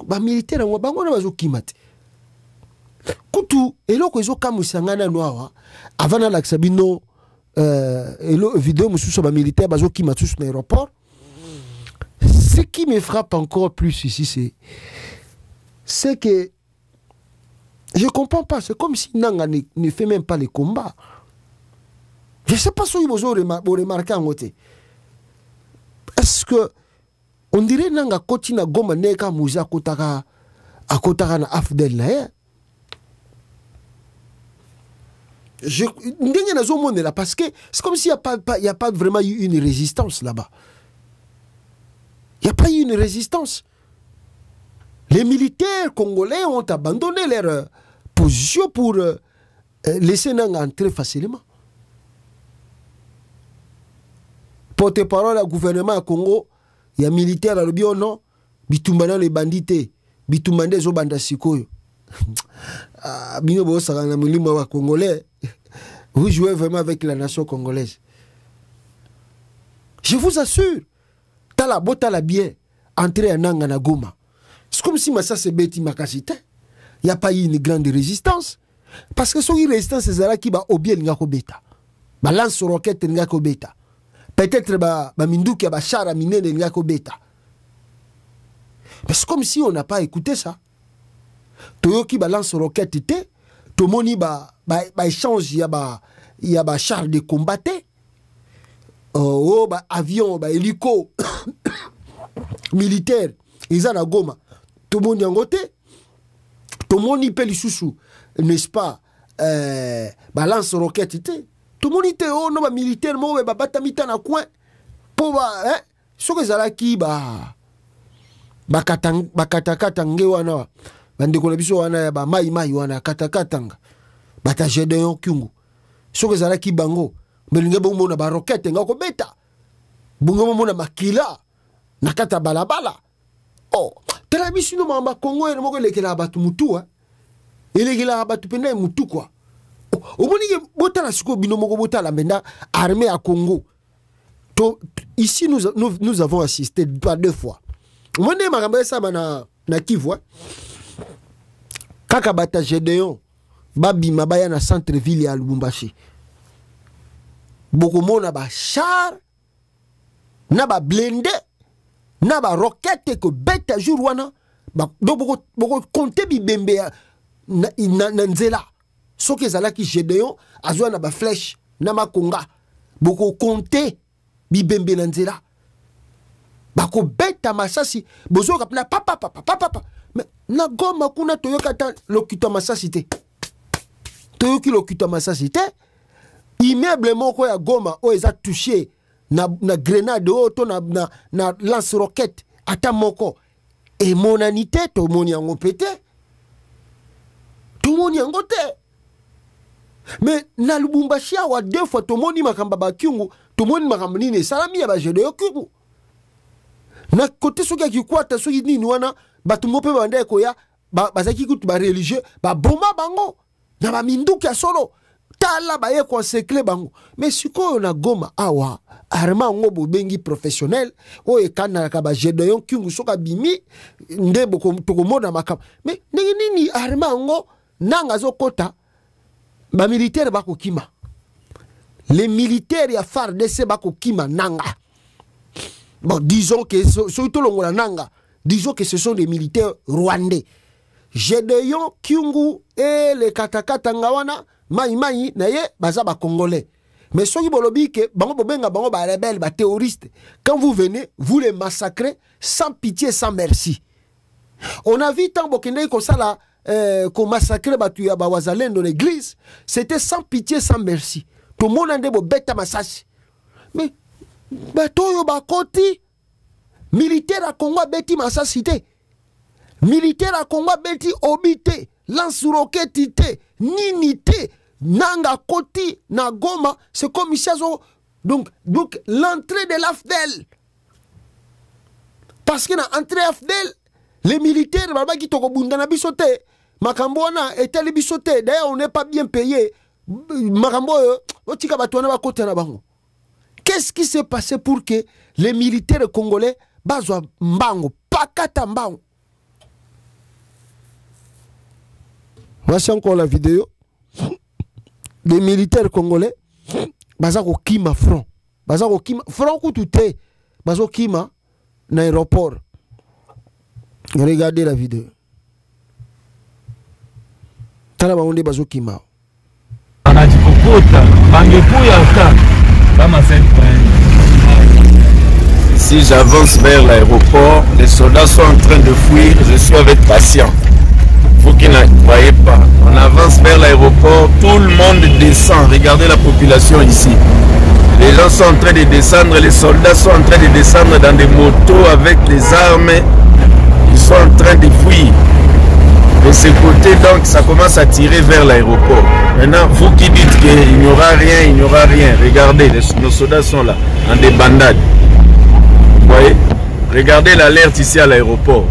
Ba militaire ngo bango na bazokima te. Kutu eloko ezo kamusangana noawa avant la Sabino elo vidéo mususu ba militaire bazokima tous na aéroport. Ce qui me frappe encore plus ici, c'est que je ne comprends pas. C'est comme si Nanga ne fait même pas les combats. Je ne sais pas si vous avez remarqué en côté. Est-ce que on dirait Nanga Koti na Goma neka muza kotaka akotaka na Afdel na là parce que c'est comme s'il n'y a pas vraiment eu une résistance là-bas. Il n'y a pas eu une résistance. Les militaires congolais ont abandonné leur position pour laisser Nanga entrer facilement. Porte-parole au gouvernement à Congo, il y a militaire à l'obio non, bitumbana les bandits, bitumbande zo banda sikoyo. Bino bo sakana mulimo wa congolais. Vous jouez vraiment avec la nation congolaise. Je vous assure. Tala botala bien entrer à Nanga na Goma. C'est comme si Massa se bêti makasite. Il n'y a pas eu une grande résistance. Parce que si une résistance, c'est là qui va obéir l'ingako bêta. Ba lance roquette l'ingako bêta. Peut-être ba minduki ba chara mine l'ingako bêta. Mais c'est comme si on n'a pas écouté ça. Toyoki ba lance roquette te. Tomoni ba échange y a ba char de combat. Oh, bah, avion, bah, hélico, militaire, ils ont la Goma. Tout le monde y a un côté. Tout le monde y peut les sous, n'est-ce pas? Balance roquette. Tout le monde y était, oh, non, bah, militaire, moi, bah, batamita na coin. Pour, hein, ce que ça là qui, bah, katakatanga, wana, bandeko na biso wana, bah, mai, wana, katakatanga, bata Gédéon Kyungu. Ce que ça là qui, bango. Belinga bongo na ba roquette nga ko beta. Bongo mo na makila. Nakata balabala. Oh, tala bisino mamba Congo e moko lekela batu mutu hein. Elekela batu pena mutu quoi. O boni botala siko bino moko botala menda armée à Congo. Ici nous avons assisté pas 2 fois. Monde makamba ça na Kivu. Kaka bata Gédéon. Babi mabaya na centre ville ya Lubumbashi. Beaucoup de ba char, na ba blindé, na ba roquette que bête jour wana, donc beaucoup compter bi bembe na nzela. So que zala ki Gédéon azwa na ba flèche, na makonga, beaucoup compter bi bembe na nzela. Bako bête masasi, bozo kapna papa. Mais na Goma kuna toyoka ta lokuta masasi te. Toyoki lokuta masasi te. immeuble moko ya Goma o eza touché na grenade auto na lance roquette ata moko et monanité to moni yango pété to moni yango te mais na Lubumbashi wa deux fois to moni makamba ba kyungu to moni makamba nini salami ya ba jede yo kyungu na côté soki ki kwata soki nini wana batu mope bande ko ya bazaki kutu ba religieux ba bomba bango na ba minduki ya solo tala ba ye konsekle bango mais siko na Goma awa arma ngo bengi professionnel o e kana ka ba jede yo kyungu soka bimi ndebo ko to moda makamba mais nini arma ngo nanga zokota ba militaire bako kima les militaires ya FARDC bako kima nanga. Bon, disons que disons que ce sont des militaires rwandais. Gédéon, Kyungu et les Katakata Ngawana, Maï, naye, bazaba congolais. Mais ceux qui bolobi que bango bobenga bango ba rebelle, ba terroriste, quand vous venez, vous les massacrez sans pitié, sans merci. On a vu tant bokende comme ça là, qu'on massacrait batuya ba wazalen dans l'église, c'était sans pitié, sans merci. Tout le monde a des bêtes massacres. Mais batoyo bakoti militaire à Congo beti masasité militaire à Congo beti obité lance roquette ninité nanga koti na Goma c'est comme Ishazo donc l'entrée de l'AFDEL parce que na entrée AFDEL les militaires baba ki toko bunda na bisote makambo wana etali bisote d'ailleurs on n'est pas bien payé makambo otika batwana bakota na bango. Qu'est-ce qui s'est passé pour que les militaires congolais bazwa mbango, pakata mbango? Voici encore la vidéo. Les militaires congolais bazako kima front. Bazako kima front kutute. Bazako kima na aéroport. Regardez la vidéo. Tala baonde bazako kima. Anajikokota, bangekuya ka. Si j'avance vers l'aéroport, les soldats sont en train de fuir, je suis avec patient. Vous qui ne croyez pas, on avance vers l'aéroport, tout le monde descend. Regardez la population ici. Les gens sont en train de descendre, les soldats sont en train de descendre dans des motos avec des armes. Ils sont en train de fuir. De ce côté, donc, ça commence à tirer vers l'aéroport. Maintenant, vous qui dites qu'il n'y aura rien, il n'y aura rien. Regardez, nos soldats sont là, en débandade. Vous voyez? Regardez l'alerte ici à l'aéroport.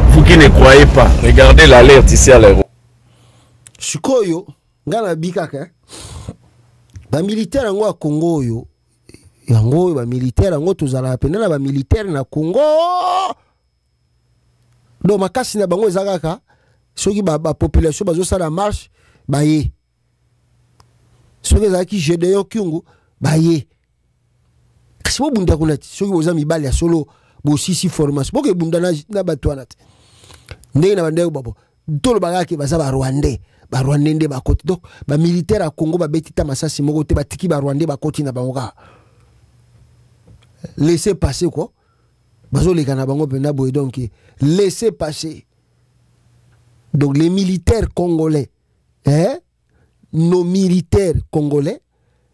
Vous qui ne croyez pas, regardez l'alerte ici à l'aéroport. Shikoyo, ngana bikaka. Ba militaire yango à Congo yo. Yango ba militaire yango tozala penana ba militaire na Congo. Donc makasi na bango ezakaka soki ba population bazo sala marche ba ye soki ezaki Gédéon Kyungu ba ye kasi bo bunda kuna soki boza mibali ya solo bo sisi formation boke bunda na batwana te ndenge na bandeko babo tolo bagaki baza ba Rwandais nde ba koti donc ba militaire à Congo ba betita masasi moko te batiki ba Rwandais ba koti na bango ka laissez passer quoi. Donc, laissez passer. Donc, les militaires congolais, nos militaires congolais,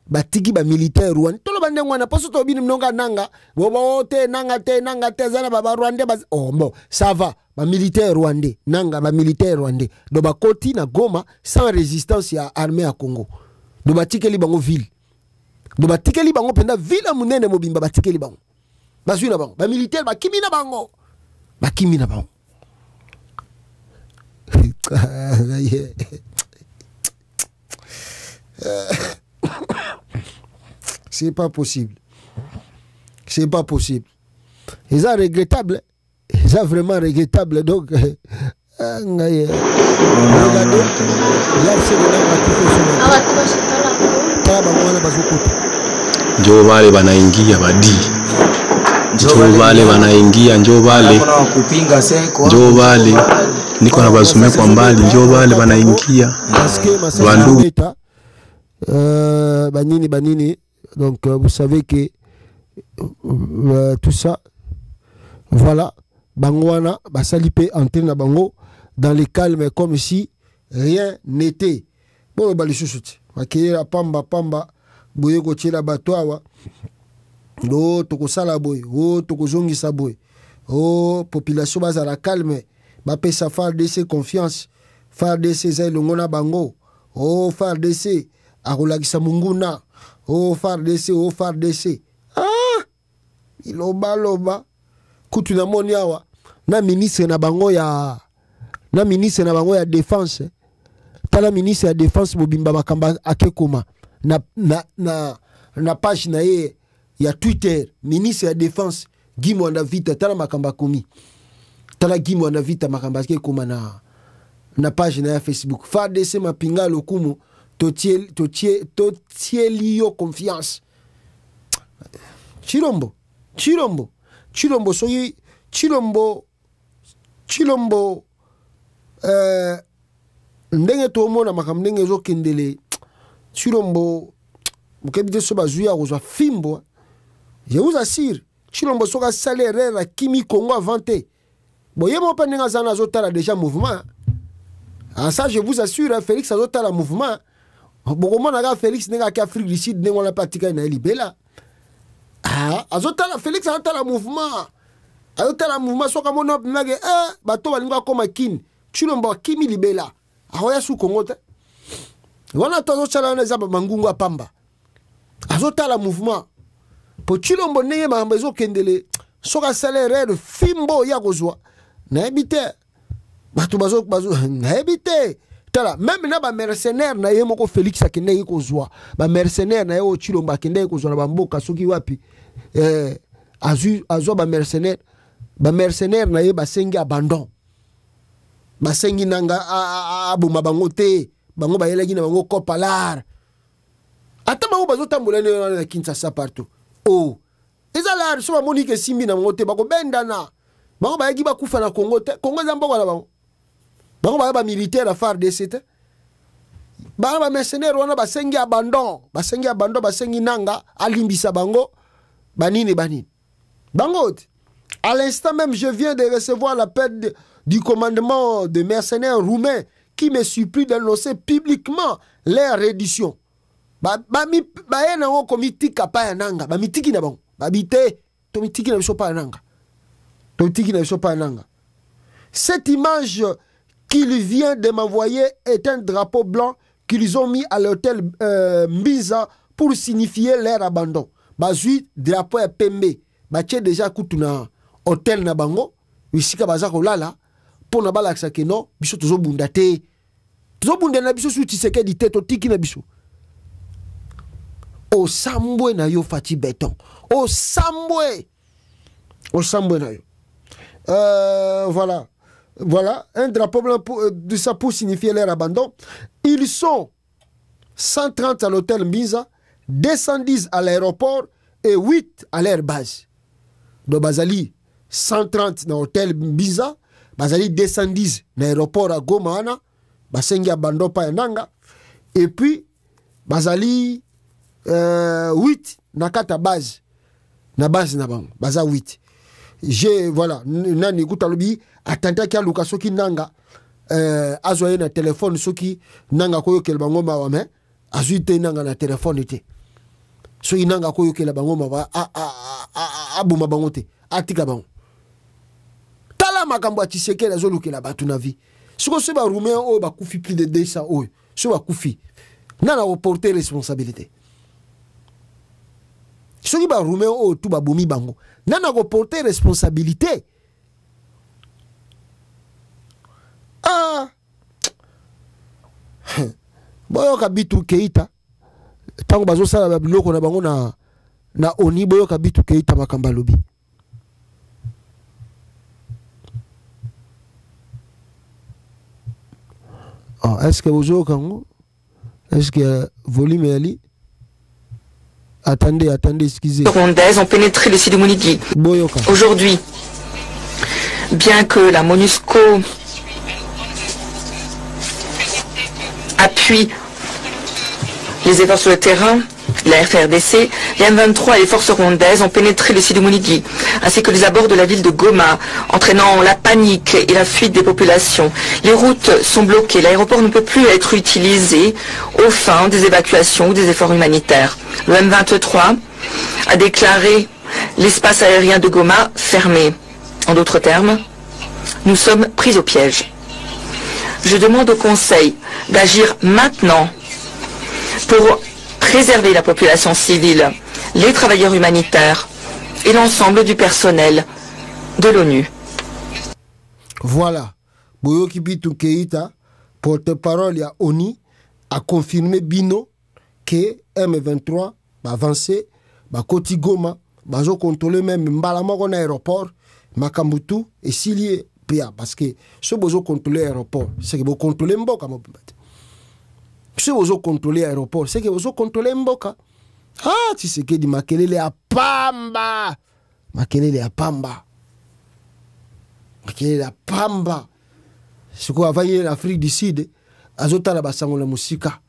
batiki ba militaire rwandais. Tout le monde wana poso to bini mnonga nanga. Bobo te nanga te zana baba rwandais. Oh bon, ça va. Ba militaire rwandais, nanga ba militaire rwandais. Do ba koti na Goma sans résistance ya armée à Congo. Do batiki li bango ville. Do batiki li bango penda ville munene mobimba batiki li bango. Bazui na bango, ba militaire ba kimi na bango. Ba kimi na bango. C'est pas possible. C'est pas possible. Et ça regrettable. Et ça vraiment regrettable donc regardez. Njo wale wanaingia badi. Njo wale wanaingia, njo wale niko na basume kwa mbali, njo wale wanaingia bandu banini donc vous savez que tout ça voilà bangwana basalipe antenne na bango dans le calme comme si rien n'était bon bali chouchouti bakeyela pamba pamba boye kotiela bato awa o tokosala boye o tokozongisa boye o population bazala calme bapesa FARDC confiance FARDC eza elongo na bango o FARDC akolakisa munguna o FARDC o FARDC iloba kutu na moni awa na ministre na bango ya défense tala ministre ya défense bobimba makamba akekoma na page na ye ya Twitter ministre ya défense Guy Mwanda Vita tala makamba komi tala Guy Mwanda Vita makamba akekoma na page na ya Facebook FARDC mapinga lokumu totieli yo confiance Chilombo soyi Chilombo ndenge tomona makam ndenge zo kendele Chilombo mukebite so bazuya kozwa fimbo je vous assure Chilombo soka salaire la kimi Congo avanté boye mo pa ndenge zana zo tala déjà mouvement ça je vous assure Félix zo tala mouvement bokomona ga Félix ndenge ka Afrique du Sud ndenge on la pratique na libela azotala Félix azotala mouvement soka mona nage bato balinga koma kin Chilombo kimi libela aoya su Congo te wana tozo chala na zaba mangungu apamba azotala mouvement po Chilombo neye mambo zo kendele soka salaire de fimbo ya kozwa na ebite bato bazo na ebite tala même na ba mercenaire na yemo ko Félix akende kozwa ba mercenaire na yo Chilombo akende kozwa na bamboka soki wapi azo ba mercenaire na ye basengi abandon basengi nanga abuma bango te bango bayelaki na bango kopalar ata bango bazotambola na Kinshasa partout ezala so bamoni ke simbi na bango te bako bendana bango bayaki bakufa na Congo te Congo eza mboka na bango ba militaire a FARDC te ba mercenaire wana basengi abandon basengi nanga alimbisa bango banini bango te. À l'instant même, je viens de recevoir l'appel du commandement de mercenaires roumains qui me supplie d'annoncer publiquement leur reddition. Cette image qu'il vient de m'envoyer est un drapeau blanc qu'ils ont mis à l'hôtel Mbiza pour signifier leur abandon. Bazui drapeau ya pembe. Bache déjà kutuna hôtel na bango wisika bazako lala pona balakisa ke non biso tozobunda te tozobunda na biso suti seke di te totiki na biso o sambwe na yo Fati Béton o sambwe na yo voilà un drapeau blanc de ça pour signifier leur abandon. Ils sont 130 à l'hôtel Mbiza, 210 à l'aéroport et 8 à leur base. Donc bazali 130 dans l'hôtel Mbiza, bazali 210 dans l'aéroport à Goma ana, basengi abandon pa nanga, et puis bazali 8 na kata base na bango, baza 8. Voilà, nani kuta lobi atanta kia luka soki nanga azoye na téléphone soki nanga koyo kel bango mawa me azuite nanga na téléphone te soki nanga koyo kel bango mawa abuma bango te atika bango tala makambo atiseke la zoluke la batu na vie soko se ba roumain o ba kufi plus de 200 o so ba kufi nana o porter responsabilité soki ba roumain o tout ba bomi bango nana ko porter responsabilité. Boyo kabitu Keita tango bazo sala biloko na bango na oni boyo kabitu Keita makamba lobi. Est-ce que vous avez est-ce que volume est ali? Attendez, excusez. Les Rwandaises ont pénétré le site de Monigi. Aujourd'hui, bien que la MONUSCO appuie les efforts sur le terrain, La FRDC, les M23 et les forces rwandaises ont pénétré le Sidi-Mounidi, ainsi que les abords de la ville de Goma, entraînant la panique et la fuite des populations. Les routes sont bloquées, l'aéroport ne peut plus être utilisé aux fins des évacuations ou des efforts humanitaires. Le M23 a déclaré l'espace aérien de Goma fermé. En d'autres termes, nous sommes pris au piège. Je demande au Conseil d'agir maintenant pour préserver la population civile, les travailleurs humanitaires et l'ensemble du personnel de l'ONU. Voilà. Boyoki Bitou Keïta, porte-parole à ONU, a confirmé Bino que M23 va avancer, va côté Goma, va contrôler même Mbalamoko na aéroport, Makambutu et Silié Pia. Parce que ce besoin contrôler l'aéroport, c'est que vous contrôlez Mboka. Si vous contrôlez l'aéroport, c'est que vous contrôlez Mboka. Ah, tu sais que dit Makelele à Pamba. Makelele à Pamba. Makelele à Pamba. Ce qu'on a fait en Afrique du Sud, azotala basango la musika.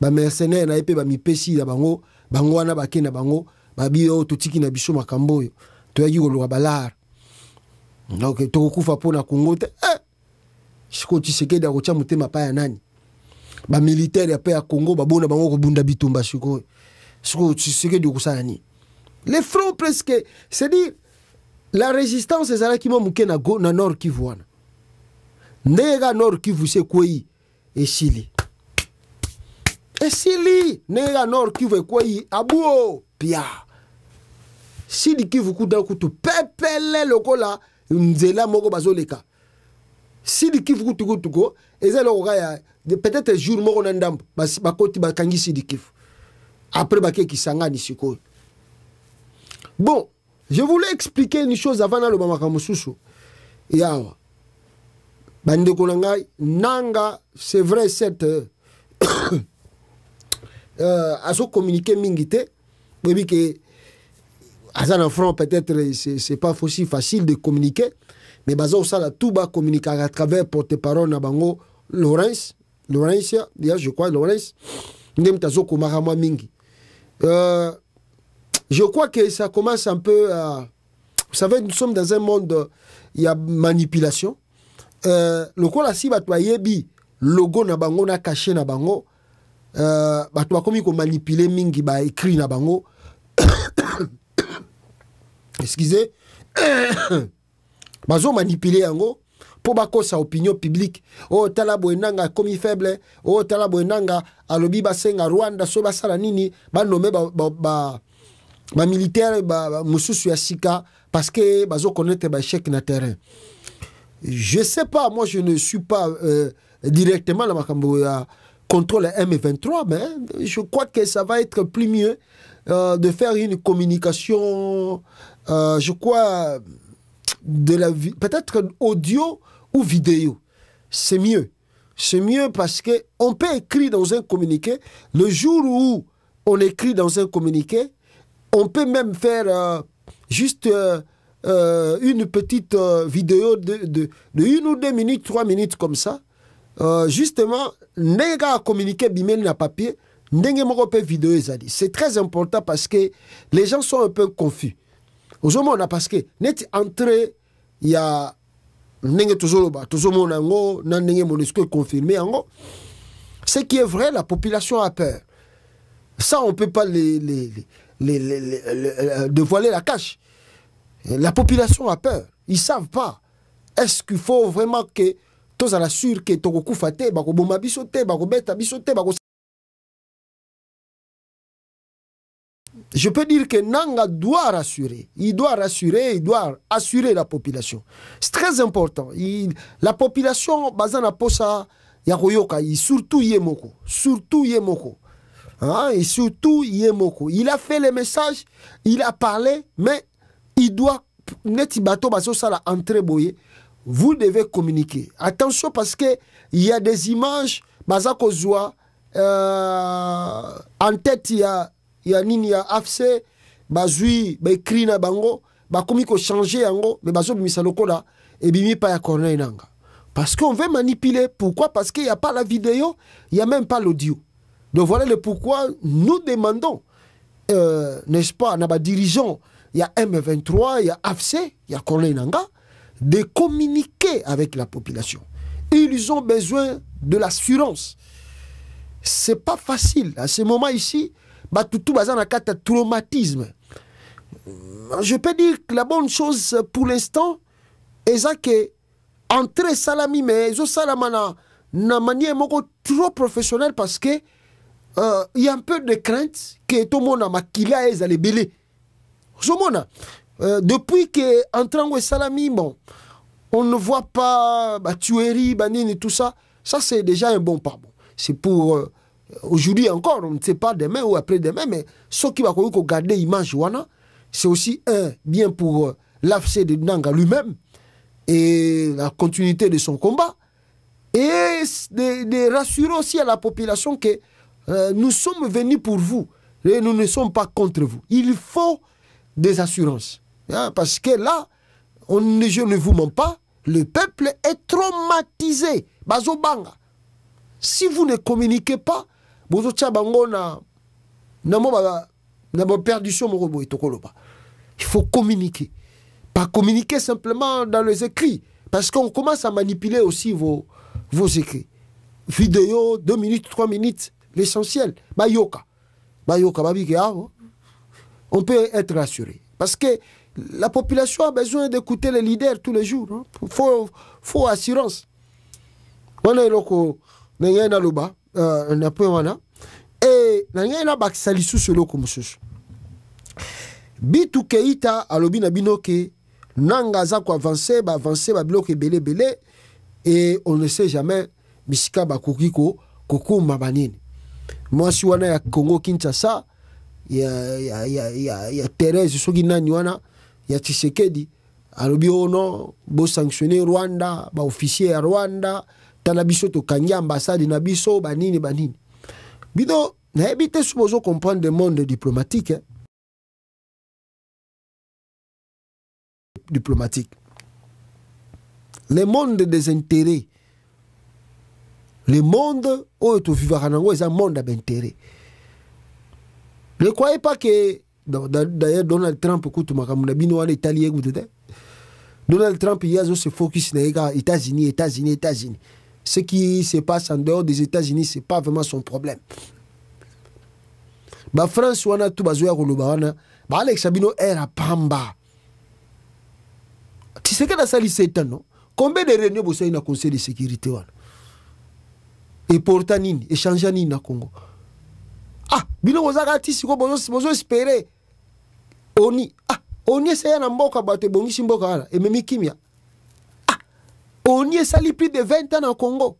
Ba mercenaire na epe ba mipesi na bango, bango wana bakena bango, ba bio totiki na biso makambo yo. To yaji ko balar. Donc to kufa pona Congo te. Siko Tshisekedi akocha mutema pa ya nani? Ba militaire ya pa ya Congo ba bona bango ko bunda bitumba siko. Siko Tshisekedi okusana ni. Les fronts presque, c'est-à-dire la résistance ezala ki mo mukena go na Nord Kivu wana. Nega Nord Kivu se kwei esili. Esili nega Nord Kivu kwei abuo pia. Sidi Kivu kuda kutu pepele lokola nzela moko bazoleka. Sidi Kivu kutu kutuko ezela lokola ya peut-être jour moko na ndambo bakoti bakangi Sidi Kivu. Après baké kisangani siko. Bon, je voulais expliquer une chose avant le Mamakamususu. Yawa. Bande Konangai, Nanga, c'est vrai, cette. Aso communiquer mingite. Oui, que. Azan en front, peut-être, c'est pas aussi facile de communiquer. Mais bazo ça, tout bas communiquer à travers porte-parole Nabango, Laurence, je crois, Laurence. Ndem tazo komarama mingi. Je crois que ça commence un peu à. Vous savez, nous sommes dans un monde, il y a manipulation. Le quoi la si batwa yebi logo na bango na caché na bango batwa komi ko manipuler mingi ba écrit na bango. Excusez. Bazo manipuler yango pour bako sa opinion publique. Oh tala boenanga komi faible, oh tala boenanga alobi basenga Rwanda so basala nini ba nommer ba militaire ba mususu ya sika parce que bazo connaître ba échec na terrain. Je sais pas, moi je ne suis pas directement dans ma contrôle M23, mais je crois que ça va être plus mieux de faire une communication, je crois, de la peut-être audio ou vidéo. C'est mieux. C'est mieux parce qu'on peut écrire dans un communiqué. Le jour où on écrit dans un communiqué, on peut même faire juste... une petite vidéo de 1 ou 2 minutes, 3 minutes comme ça. Justement, nega communiquer bimel na papier, nenge moko pe vidéo ezali. C'est très important parce que les gens sont un peu confus. Aujourd'hui, on a parce que net entré, il y a nenge toujours mon ango, nenge monesco confirmé ango. Ce qui est vrai, la population a peur. Ça, on ne peut pas dévoiler la cache. La population a peur. Ils ne savent pas. Est-ce qu'il faut vraiment que tous à la sûre que Togoku Fate, Bako Boma Bisote, Bako Beta Bisote, Bako. Je peux dire que Nanga doit rassurer. Il doit rassurer, il doit assurer la population. C'est très important. La population, Bazana Posa, Yakoyoka, surtout Yemoko. Surtout Yemoko. Hein, et surtout Yemoko. Il a fait les messages, il a parlé, mais il doit vous devez communiquer. Attention parce que il y a des images en tête il y a nini ya afse bazui ba écrit na bango ba komi ko changer yango mais bazo bimisa lokola et bimi pa ya corner nanga parce qu'on veut manipuler. Pourquoi? Parce qu'il n'y a pas la vidéo, il n'y a même pas l'audio. Donc voilà le pourquoi nous demandons n'est-ce pas, na ba dirigeant, il y a M23, il y a AFC, il y a Corneille Nangaa, de communiquer avec la population. Ils ont besoin de l'assurance. C'est pas facile. À ce moment ici, bah, tout bazan a un traumatisme. Je peux dire que la bonne chose pour l'instant, c'est que entrer salami, mais ils ont salamana na manière trop professionnelle parce que il y a un peu de crainte que tout le monde a maquillé et les belé. Depuis que entrant au salami, bon, on ne voit pas tuerie, banine et tout ça. Ça, c'est déjà un bon pas. Bon. C'est pour aujourd'hui encore, on ne sait pas demain ou après-demain, mais ce qui va garder l'image, c'est aussi un bien pour l'AFC de Nangaa lui-même et la continuité de son combat. Et de rassurer aussi à la population que nous sommes venus pour vous et nous ne sommes pas contre vous. Il faut des assurances. Hein, parce que là, je ne vous mens pas, le peuple est traumatisé. Bazobanga. Si vous ne communiquez pas, il faut communiquer. Pas communiquer simplement dans les écrits. Parce qu'on commence à manipuler aussi vos écrits. Vidéo, 2 minutes, 3 minutes, l'essentiel. On peut être rassuré. Parce que la population a besoin d'écouter les leaders tous les jours. Il faut assurance. Et Bitu Keita alobi na bino ke Nangaa za ko avancer ba bloqué belé et on ne sait jamais bisika ba kokiko kokuma banini. Moi si wana ya Congo Kinshasa ya Thérèse soki nani wana ya Tshisekedi alobi ono bo sanctionner Rwanda ba officier ya Rwanda tala biso to kanya ambassade na biso banini. Bido na ebite subozo comprendre le monde diplomatique. Hein? Diplomatique. Le monde des intérêts. Le monde où tu vis est un monde d'intérêt. Ne croyez pas que d'ailleurs Donald Trump écoute ma camarade bino en Italie écoute. Donald Trump il a se focus sur les États-Unis. Ce qui se passe en dehors des États-Unis, c'est pas vraiment son problème. Ba France wana tu bazoya koloba wana ba Alex Sabino era pamba. Tu sais que dans sali 7 ans, non? Combien de réunions vous avez dans le Conseil de sécurité? Et pourtant, échanger na Congo. Ah, bino wazaka tisi ko bozo espérer. Oni, oni c'est un mboka bato bongi mboka ala et même kimia. Ah, oni sali plus de 20 ans en Congo.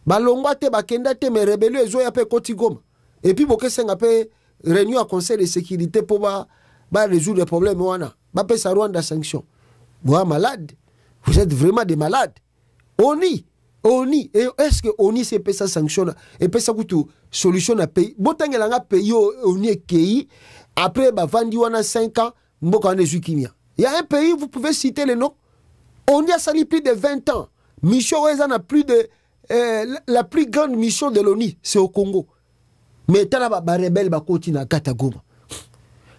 Balongwa te bakenda te me rebelio ezo ya pe Koti Goma. Et puis boke senga pe réunion à Conseil de sécurité pour ba résoudre les problèmes wana. Ba pe sa Rwanda sanction. Vous êtes malade. Vous êtes vraiment des malades. Oni. Et est-ce que Oni c'est pas ça sanctionne et pas ça coûte solution à pays. Botangelanga pays Oni est qui après bah vendi wana 5 ans mboka ne zukimia. Il y a un pays vous pouvez citer les noms. Oni a sali plus de 20 ans. Mission Weza a plus de la plus grande mission de l'ONU c'est au Congo. Mais tala ba rebelle ba koti na Katagoma.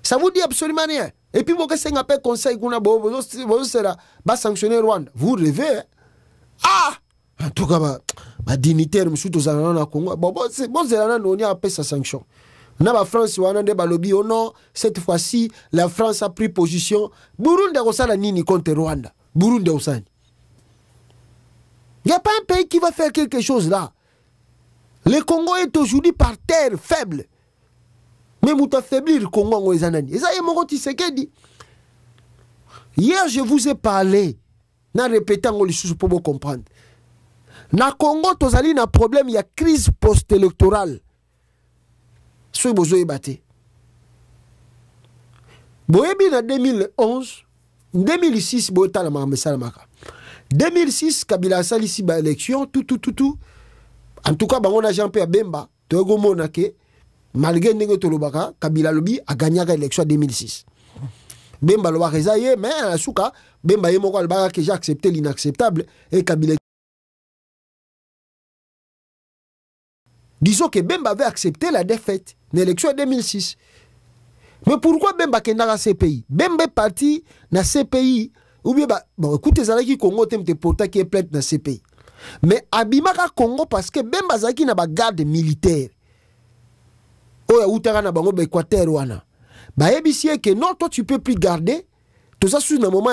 Ça vous dit absolument rien. Et puis, vous avez un conseil qu'on a sanctionner Rwanda. Vous rêvez. Hein? Ah! En tout cas, ma dignitaire, je suis aux Anana Congo. Bon, c'est bon, on a appelé sa sanction. La France, on a des balobi. Oh non, cette fois-ci, la France a pris position. Burundi a nini contre Rwanda. Burundi a. Il n'y a pas un pays qui va faire quelque chose là. Le Congo est aujourd'hui par terre faible. Mais vous affaiblir le Congo et Zanani. Et ça y est, mon Tshisekedi. Hier, je vous ai parlé. Na répétant les choses pour vous comprendre. Na Congo, tozali na problème, il y a crise post-électorale. Soy bozo ebate. Boyebi na 2011, 2006, boyota la marambesalamaka. 2006, Kabila salisi ba élection, tout. En tout cas, bango na Jean-Pierre Bemba, togo monake. Malgré Nego Tolobaka, Kabila Lobi a gagné l'élection en 2006. Bemba Loba Rezaye, mais à la souka, Bemba Yemoko Albara que j'ai accepté l'inacceptable et Kabila. Disons que Bemba avait accepté la défaite de l'élection en 2006. Mais pourquoi Bemba Kendara CPI? Bemba parti na CPI, ou bien, bon, écoutez, Zalaki Congo, te porta qui est plainte na CPI. Mais Abimaka Congo, parce que Bemba Zaki na ba garde militaire. Oya Outara na bango, Équateur, wana. Bah, ebisie que non, toi, tu peux plus garder. Tout ça, sur un moment,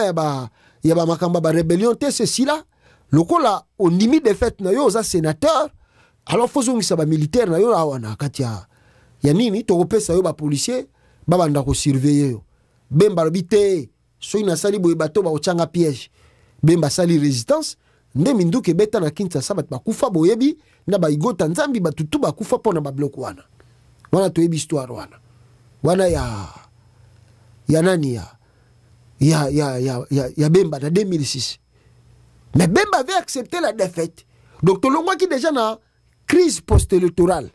il y a makamba ba rébellion, ceci là. Le coup là, au limite des fêtes, na yo, aux sénateurs. Alors, faut que ça ba militaire, na yo, là, wana, katia. Ya nini, to repè sa yo ba policier. Baba ndako surveiller yo. Bemba lobite so ina sali boye bato ba ochanga piège. Bemba sali résistance nde minduke beta na Kinshasa bat bakufa boyebi na ba igota nzambi batutu bakufa pona ba bloc wana. Wana to yebi histoire wana. Wana ya nani ya Bemba na 2006. Mais Bemba avait accepté la défaite. Donc to longwa ki déjà na crise post-électorale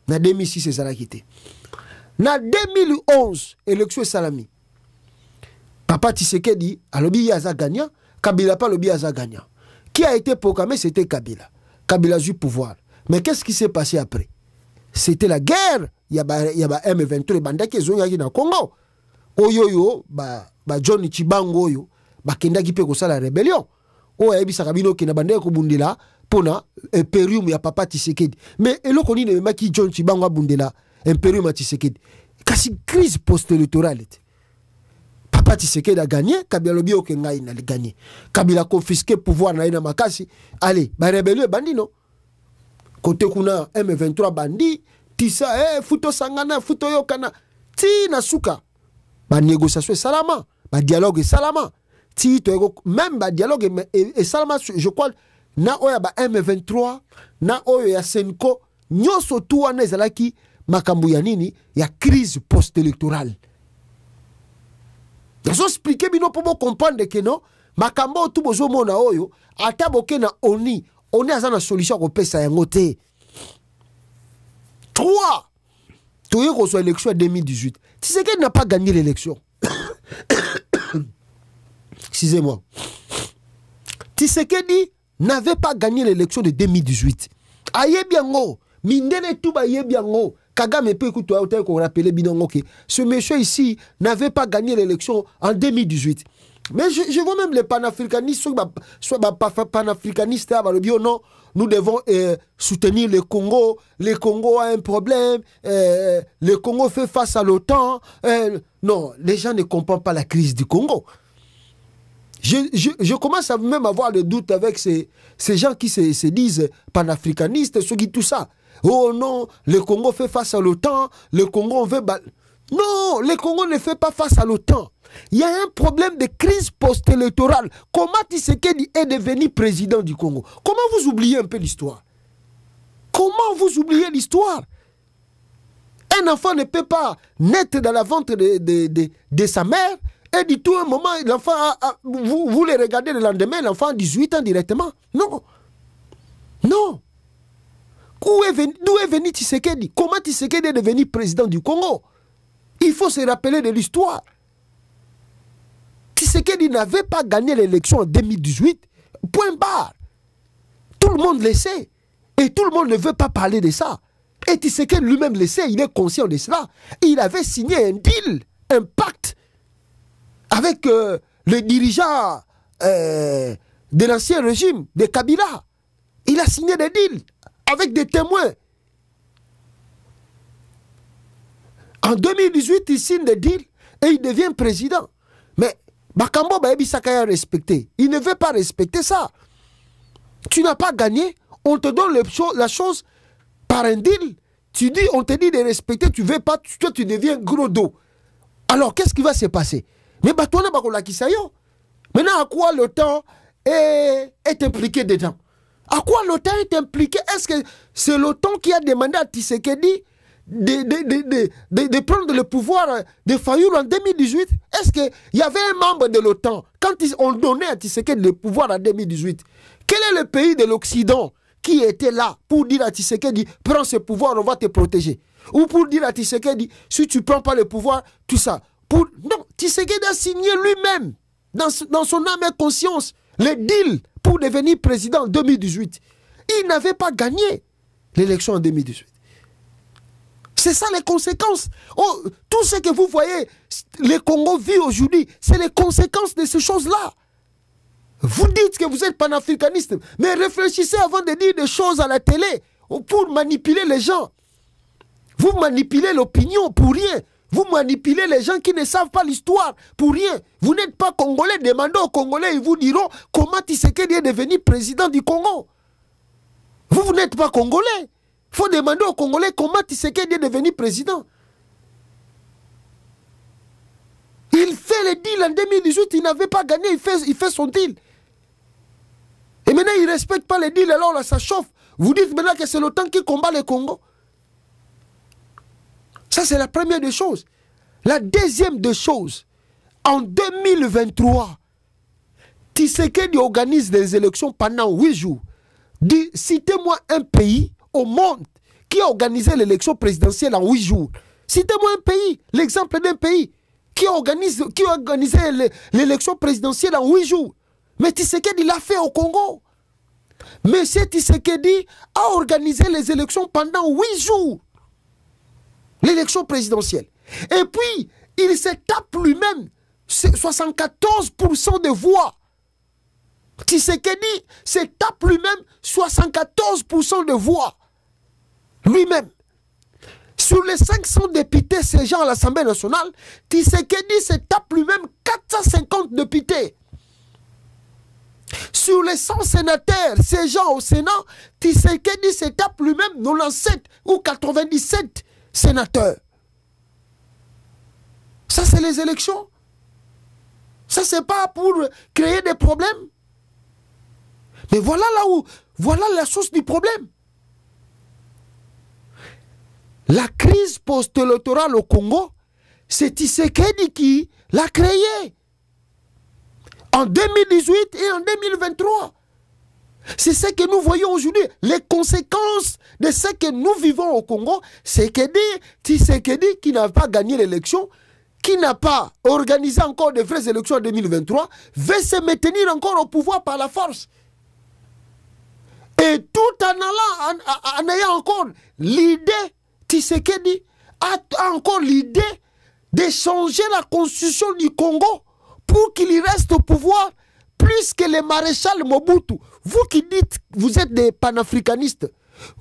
na 2006 ezala kité. Na 2011, élection Salami. Papa Tshisekedi, alobi yaza gagnant, Kabila pas lobi yaza gagnant. Qui a été proclamé, c'était Kabila. Kabila a eu pouvoir. Mais qu'est-ce qui s'est passé après? C'était la guerre. Il y a M23, banda qui sont dans Congo. Oyoyo, John Chibango yo, kenda ki pe ko sala rébellion. O ebi sakabino ki na banda ko bundela pona imperium ya Papa Tshisekedi. Mais eloko ni ne maki John Chibango bundela. Impérium à Tshisekedi. Kasi crise post-électorale. Papa Tshisekedi a gagné, Kabila lobi okenga ina a gagné. Kabila a confisqué pouvoir na ina makasi. Allez, ba rébellion bandi non. Côté kuna M23 bandi, tisa futo sangana, futo yokana. Ti na suka. Ba négociation salama, ba dialogue salama. Ti to même ba dialogue et salama, je crois na oya ba M23, na oyo ya Senko, nyoso tu wana ezalaki makambo ya nini ya crise post-électorale. Ils ont expliqué bino pour comprendre que non makambo tout bozo mona oyo ata boke na oni azana solution ko pesa yango te. 3 Toye ko so élection 2018. Tshisekedi n'a pas gagné l'élection. Excusez-moi. Tshisekedi n'avait pas gagné l'élection de 2018. Ayebiango mindele tout ba yebiango. Kagame peut écouter qu'on rappelait Binongo que ce monsieur ici n'avait pas gagné l'élection en 2018. Mais je vois même les panafricanistes, soit panafricanistes, non, nous devons soutenir le Congo. Le Congo a un problème. Le Congo fait face à l'OTAN. Non, les gens ne comprennent pas la crise du Congo. Je commence à même avoir des doutes avec ces gens qui se disent panafricanistes, ceux qui tout ça. Oh non, le Congo fait face à l'OTAN, le Congo veut... Non, le Congo ne fait pas face à l'OTAN. Il y a un problème de crise post-électorale. Comment Tshisekedi est devenu président du Congo? Comment vous oubliez un peu l'histoire? Comment vous oubliez l'histoire? Un enfant ne peut pas naître dans la ventre de sa mère et du tout un moment, l'enfant, vous le regardez le lendemain, l'enfant a 18 ans directement. Non. Non. D'où est venu Tshisekedi? Comment Tshisekedi est devenu président du Congo? Il faut se rappeler de l'histoire. Tshisekedi n'avait pas gagné l'élection en 2018. Point barre. Tout le monde le sait. Et tout le monde ne veut pas parler de ça. Et Tshisekedi lui-même le sait, il est conscient de cela. Il avait signé un deal, un pacte avec le dirigeant de l'ancien régime, de Kabila. Il a signé des deals avec des témoins. En 2018, il signe des deals et il devient président. Mais Bakambo Baebi Sakaya a respecté. Il ne veut pas respecter ça. Tu n'as pas gagné, on te donne la chose par un deal. Tu dis, on te dit de respecter, tu ne veux pas, toi tu deviens gros dos. Alors qu'est-ce qui va se passer? Mais Batouana Bakola Kisayo. Maintenant, à quoi l'OTAN est impliqué dedans? À quoi l'OTAN est impliqué? Est-ce que c'est l'OTAN qui a demandé à Tshisekedi de prendre le pouvoir de Fayoul en 2018? Est-ce qu'il y avait un membre de l'OTAN quand on donnait à Tshisekedi le pouvoir en 2018? Quel est le pays de l'Occident qui était là pour dire à Tshisekedi prends ce pouvoir, on va te protéger? Ou pour dire à Tshisekedi si tu ne prends pas le pouvoir, tout ça. Non, Tshisekedi a signé lui-même dans son âme et conscience le deal pour devenir président en 2018. Il n'avait pas gagné l'élection en 2018. C'est ça les conséquences. Oh, tout ce que vous voyez, le Congo vit aujourd'hui, c'est les conséquences de ces choses-là. Vous dites que vous êtes panafricaniste, mais réfléchissez avant de dire des choses à la télé pour manipuler les gens. Vous manipulez l'opinion pour rien. Vous manipulez les gens qui ne savent pas l'histoire pour rien. Vous n'êtes pas Congolais. Demandez aux Congolais, ils vous diront comment Tshisekedi est devenu président du Congo. Vous n'êtes pas Congolais. Il faut demander aux Congolais comment Tshisekedi est devenu président. Il fait le deal en 2018, il n'avait pas gagné, il fait son deal. Et maintenant, il ne respecte pas le deal, alors là, ça chauffe. Vous dites maintenant que c'est l'OTAN qui combat le Congo. Ça, c'est la première des choses. La deuxième des choses, en 2023, Tshisekedi organise des élections pendant 8 jours. Citez-moi un pays au monde qui a organisé l'élection présidentielle en 8 jours. Citez-moi un pays, l'exemple d'un pays qui a organisé l'élection présidentielle en 8 jours. Mais Tshisekedi l'a fait au Congo. Monsieur Tshisekedi a organisé les élections pendant 8 jours. L'élection présidentielle. Et puis, il se tape lui-même 74% de voix. Tshisekedi se tape lui-même 74% de voix. Lui-même. Sur les 500 députés siégeant à l'Assemblée nationale, Tshisekedi se tape lui-même 450 députés. Sur les 100 sénateurs siégeant au Sénat, Tshisekedi se tape lui-même 97 ou 97 sénateurs. Ça, c'est les élections. Ça, c'est pas pour créer des problèmes. Mais voilà voilà la source du problème. La crise post-électorale au Congo, c'est Tshisekedi qui l'a créée. En 2018 et en 2023. C'est ce que nous voyons aujourd'hui. Les conséquences de ce que nous vivons au Congo, c'est que Tshisekedi qui n'a pas gagné l'élection, qui n'a pas organisé encore de vraies élections en 2023, veut se maintenir encore au pouvoir par la force. Et tout en ayant encore l'idée, Tshisekedi a encore l'idée de changer la constitution du Congo pour qu'il y reste au pouvoir plus que le maréchal Mobutu. Vous qui dites, vous êtes des panafricanistes,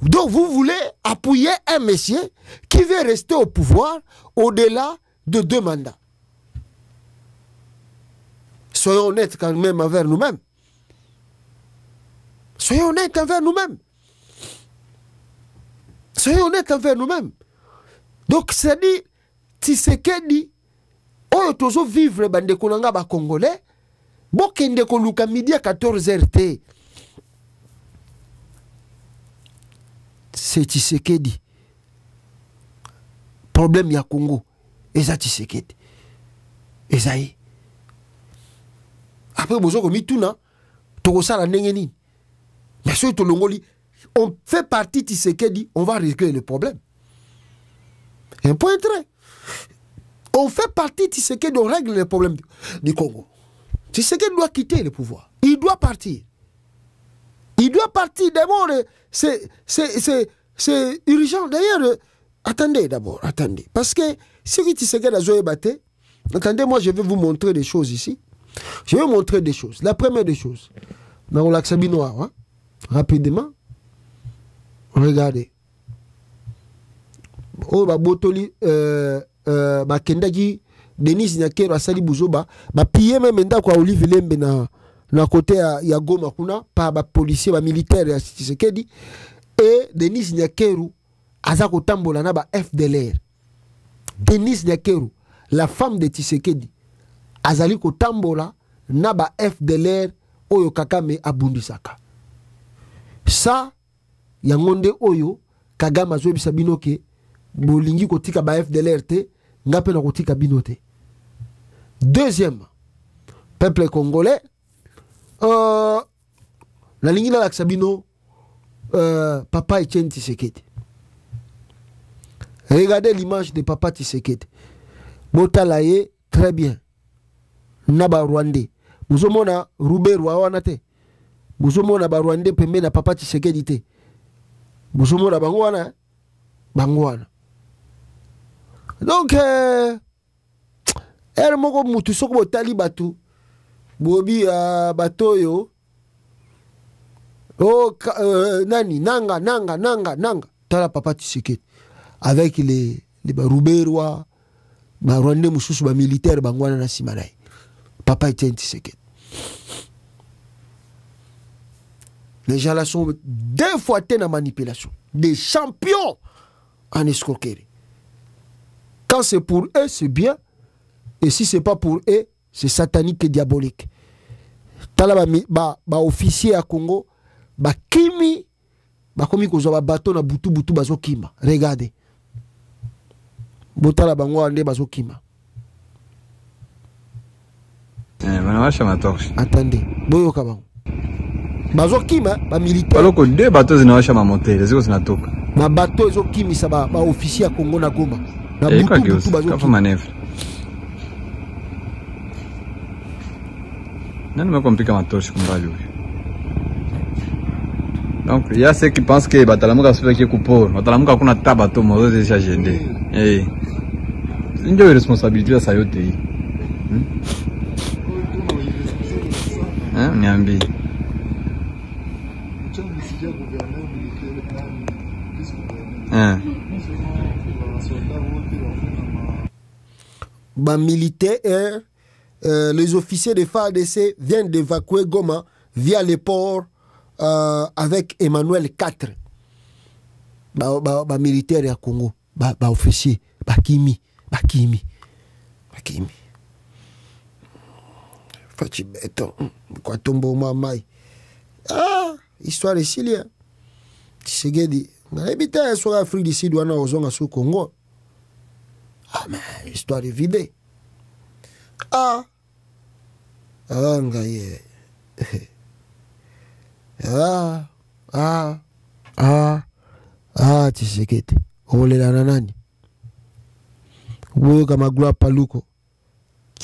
donc vous voulez appuyer un monsieur qui veut rester au pouvoir au-delà de 2 mandats. Soyons honnêtes quand même envers nous-mêmes. Soyons honnêtes envers nous-mêmes. Soyons honnêtes envers nous-mêmes. Donc, c'est-à-dire, Tshisekedi, oyo tozo vivre bande konanga ba Congolais, bokende koluka midi à 14h te. C'est Tshisekedi. Problème ya Congo. Eza Tshisekedi. Ezaï. Après, bozo komi tuna, toko sala ndenge nini. Mais sur tout Longoli, on fait partie de Tshisekedi, on va régler le problème. Un point très. On fait partie de Tshisekedi, on règle les problèmes du Congo. Tshisekedi doit quitter le pouvoir. Il doit partir. Il doit partir. D'abord, c'est urgent. D'ailleurs, attendez d'abord, attendez. Parce que si Tshisekedi a joué batté, attendez, moi je vais vous montrer des choses ici. Je vais vous montrer des choses. La première des choses, dans le lac Sabinois, hein, rapidement, regardez. Oh, bah, Botoli, Kendaki, Denis Nyakero, Asali Bouzoba, bah, pillé même quoi, Olivier Lembe na côté ya Goma, kuna, par ba policier, ba militaire, ya Tshisekedi, et Denis Nyakero, Azako Tambola, na ba FDLR. Denis Nyakero, la femme de Tshisekedi, Azali Kotambola, na ba FDLR, Oyo Kakame Abundisaka. Ça, yangonde Oyo, Kagame Azwe Bisabinoke, Bolingi Kotika ba FDLR te, Ngape na Kotika Binote. Deuxième, peuple congolais, la ligne la Sabino, Papa Etienne Tshisekedi. Regardez l'image de Papa Tshisekedi. Botalaye, très bien. Naba Rwandais. Bouzomona Roubé Rwawanate. Bouzomona ba Rwandais pembe na Papa Tshisekedi te. Bouzomona Bangwana. Bangwana. Donc elle moko mutu soko botali batu bobi bato yo nani nanga tala Papa Tshisekedi avec les baruberwa barwande mususu ba militaire bangwana na simanai Papa Etienne Tshisekedi. Les gens là sont deux fois dans la manipulation, des champions en escroquerie. Quand c'est pour eux, c'est bien. Et si c'est pas pour eux, c'est satanique et diabolique. Tala ba officier à Congo, ba kimi, ba komi kozo ba bateau na butu bazo kima. Regardez. Botala bango ande bazo kima. Attendez, boyo kabango. Bazo kima, ba militaire. Baloko deux bateaux zinawasha ma moteur, ziko zinatoka. Ma bateau ezo kimi sa ba officier à Congo na Goma. Na butu bazo kima. Nani me complique ma torche comme value. Donc il y a ceux qui pensent que batalamuka se fait que coupo, batalamuka kuna tabato mozo déjà agendé. Eh. C'est une responsabilité à ça yote. Hein, Nyambi. Bah militaire, les officiers de FARDC viennent d'évacuer Goma via les ports avec Emmanuel IV. Bah militaire à Congo, bah officier, bah kimi. Fachi beton, quoi tombe mamai. Ah, histoire de Silia. Tshisekedi. Habité sur l'Afrique du Sud, on a aux sous Congo. Ah, mais histoire est vidée. Tshisekedi. Olela na nani? Uwe kama gloire paluko.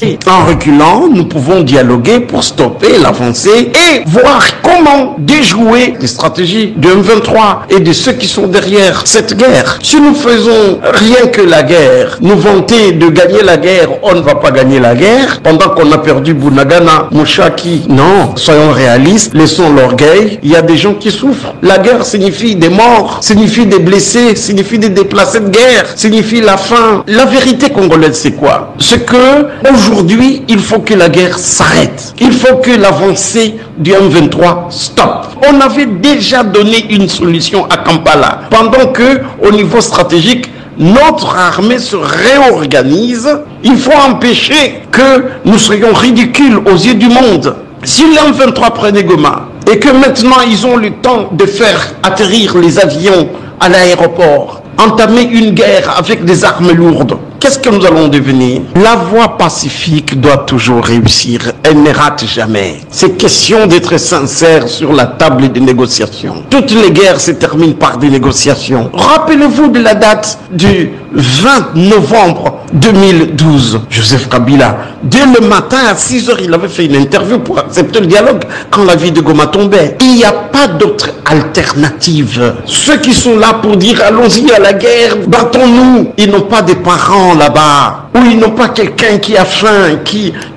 Et en reculant, nous pouvons dialoguer pour stopper l'avancée et voir comment déjouer les stratégies de M23 et de ceux qui sont derrière cette guerre. Si nous faisons rien que la guerre, nous vanter de gagner la guerre, on ne va pas gagner la guerre pendant qu'on a perdu Bunagana, Mouchaki. Non, soyons réalistes, laissons l'orgueil. Il y a des gens qui souffrent. La guerre signifie des morts, signifie des blessés, signifie des déplacés de guerre, signifie la faim. La vérité congolaise, c'est quoi? C'est que aujourd'hui, il faut que la guerre s'arrête. Il faut que l'avancée du M23 stoppe. On avait déjà donné une solution à Kampala. Pendant que, au niveau stratégique, notre armée se réorganise, il faut empêcher que nous soyons ridicules aux yeux du monde. Si le M23 prenait Goma et que maintenant ils ont le temps de faire atterrir les avions à l'aéroport, entamer une guerre avec des armes lourdes, qu'est-ce que nous allons devenir? La voie pacifique doit toujours réussir. Elle ne rate jamais. C'est question d'être sincère sur la table des négociations. Toutes les guerres se terminent par des négociations. Rappelez-vous de la date du 20 novembre 2012. Joseph Kabila, dès le matin à 6 h, il avait fait une interview pour accepter le dialogue quand la vie de Goma tombait. Il n'y a pas d'autre alternative. Ceux qui sont là pour dire allons-y à la guerre, battons-nous, ils n'ont pas des parents là-bas, ou ils n'ont pas quelqu'un qui a faim,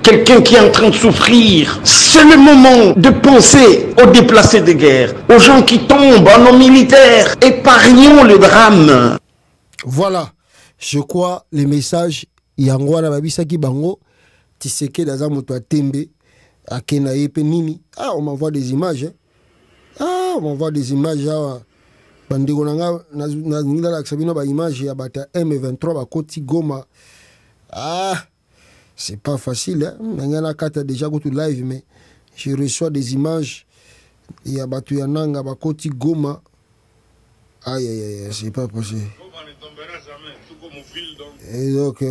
quelqu'un qui est en train de souffrir. C'est le moment de penser aux déplacés de guerre, aux gens qui tombent, à nos militaires. Épargnons le drame. Voilà, je crois les messages Yangwana Babisaki Bango, Tshisekedi daza moto atembe akena yepe nini. Ah, on m'envoie des images. Ah, on m'envoie des images. Bandeko nanga na l'aksabino ba image ya bata M23 ba koti Goma. Ah, c'est pas facile hein. Nanga kata déjà go to live mais je reçois des images ya batu ya nanga ba koti Goma. Aïe, c'est pas possible. Et donc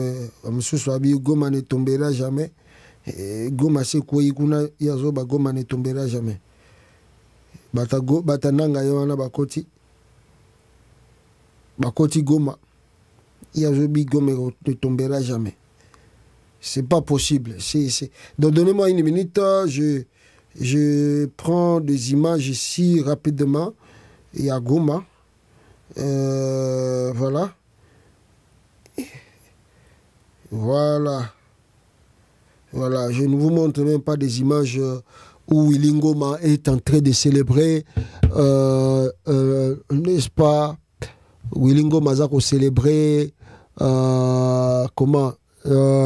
monsieur Swabi Goma ne tombera jamais. Goma c'est quoi ikuna yazo ba Goma ne tombera jamais. Bata nanga yana ba koti Bakoti Goma, Yazobi Goma ne tombera jamais. C'est pas possible. Donc donnez-moi une minute, je prends des images ici rapidement. Il y a Goma. Voilà. Voilà, je ne vous montre même pas des images où Willy Ngoma est en train de célébrer, n'est-ce pas? Willy Ngoma a célébré, comment,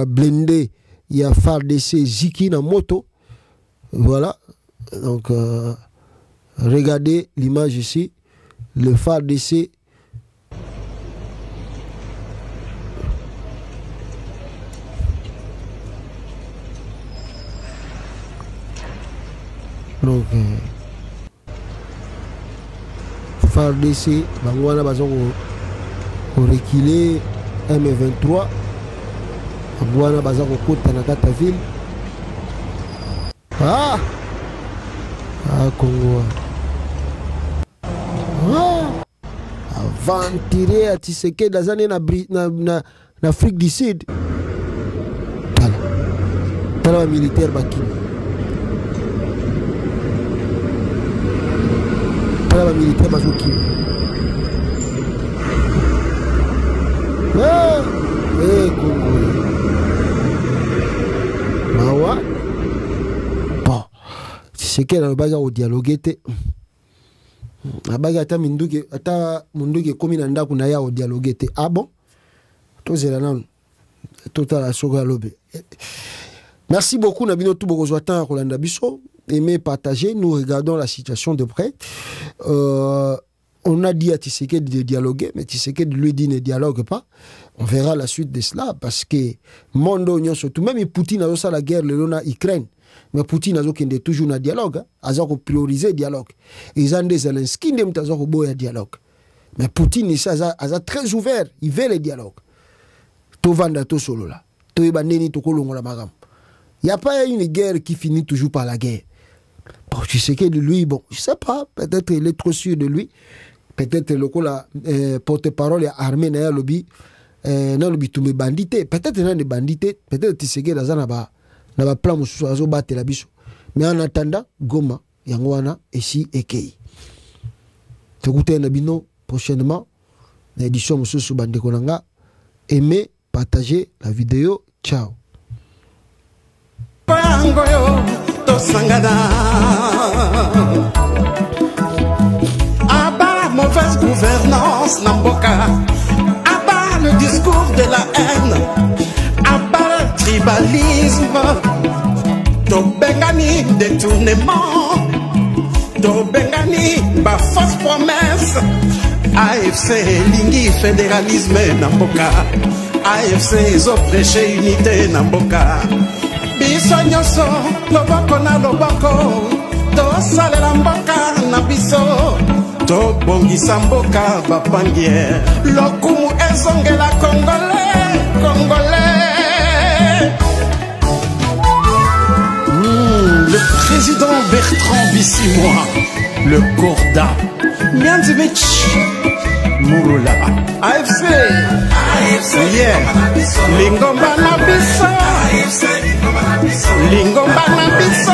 blindé, il y a FARDC Ziki na moto. Voilà, donc regardez l'image ici, le FARDC. Donc, FARDC, Bangwana Bazon au reculé, M23, Bangwana Bazon au côté de la ville. Ah! Ah, Congo. Ah! Avant de tirer à Tshisekedi dans en Afrique du Sud. Voilà. Militaire Bakini. Voilà militaire Bazouki. Ah! Eh, Congo. Mawa. Bon. Tshisekedi a baza au dialogue. Abaga ata minduke ata munduke komi na ndako na ya au dialogue. Ah bon? Tozela nan. Total soga lobe. Merci beaucoup Nabino tout beaucoup zoatan Rolanda Bisso. Aimez partager, nous regardons la situation de près. On a dit à Tshisekedi de dialoguer, mais Tshisekedi lui dit ne dialogue pas. On verra la suite de cela parce que Mondo Union surtout même Poutine a la guerre le na Ukraine. Mais Poutine a toujours un dialogue, a priorisé le dialogue. Ils ont des Zelensky qui ont un dialogue. Mais Poutine est très ouvert, il veut le dialogue. Tout vendre tout solo là. Tout est banni tout kolongo la magam. Il n'y a pas une guerre qui finit toujours par la guerre. Bon, tu sais que de lui, bon, je sais pas, peut-être il est trop sûr de lui. Peut-être le porte-parole est armé dans le lobby. Dans le lobby, tout les bandités. Peut-être dans les bandités, peut-être tu sais que dans un plan de battre la biso. Mais en attendant, Goma, Yangwana, ici et Kei. Tu écoutes un abino prochainement. L'édition Moussou sous Bande Konanga. Aimez, partagez la vidéo. Ciao. Abat la mauvaise gouvernance Namboka. Abat le discours de la haine. Abat le tribalisme. Tobengani détournement. Tobengani ba fausse promesse. AFC lingi fédéralisme Namboka. AFC zo prêcher unité Namboka. Biso nyonso loboko na loboko tosalela mboka na biso tobongisa mboka bapangiere lokumu ezongela congolais le président Bertrand Bissimois le Corda Mianzimich Mouroula AFC yeah Lingomba na biso Lingomba na biso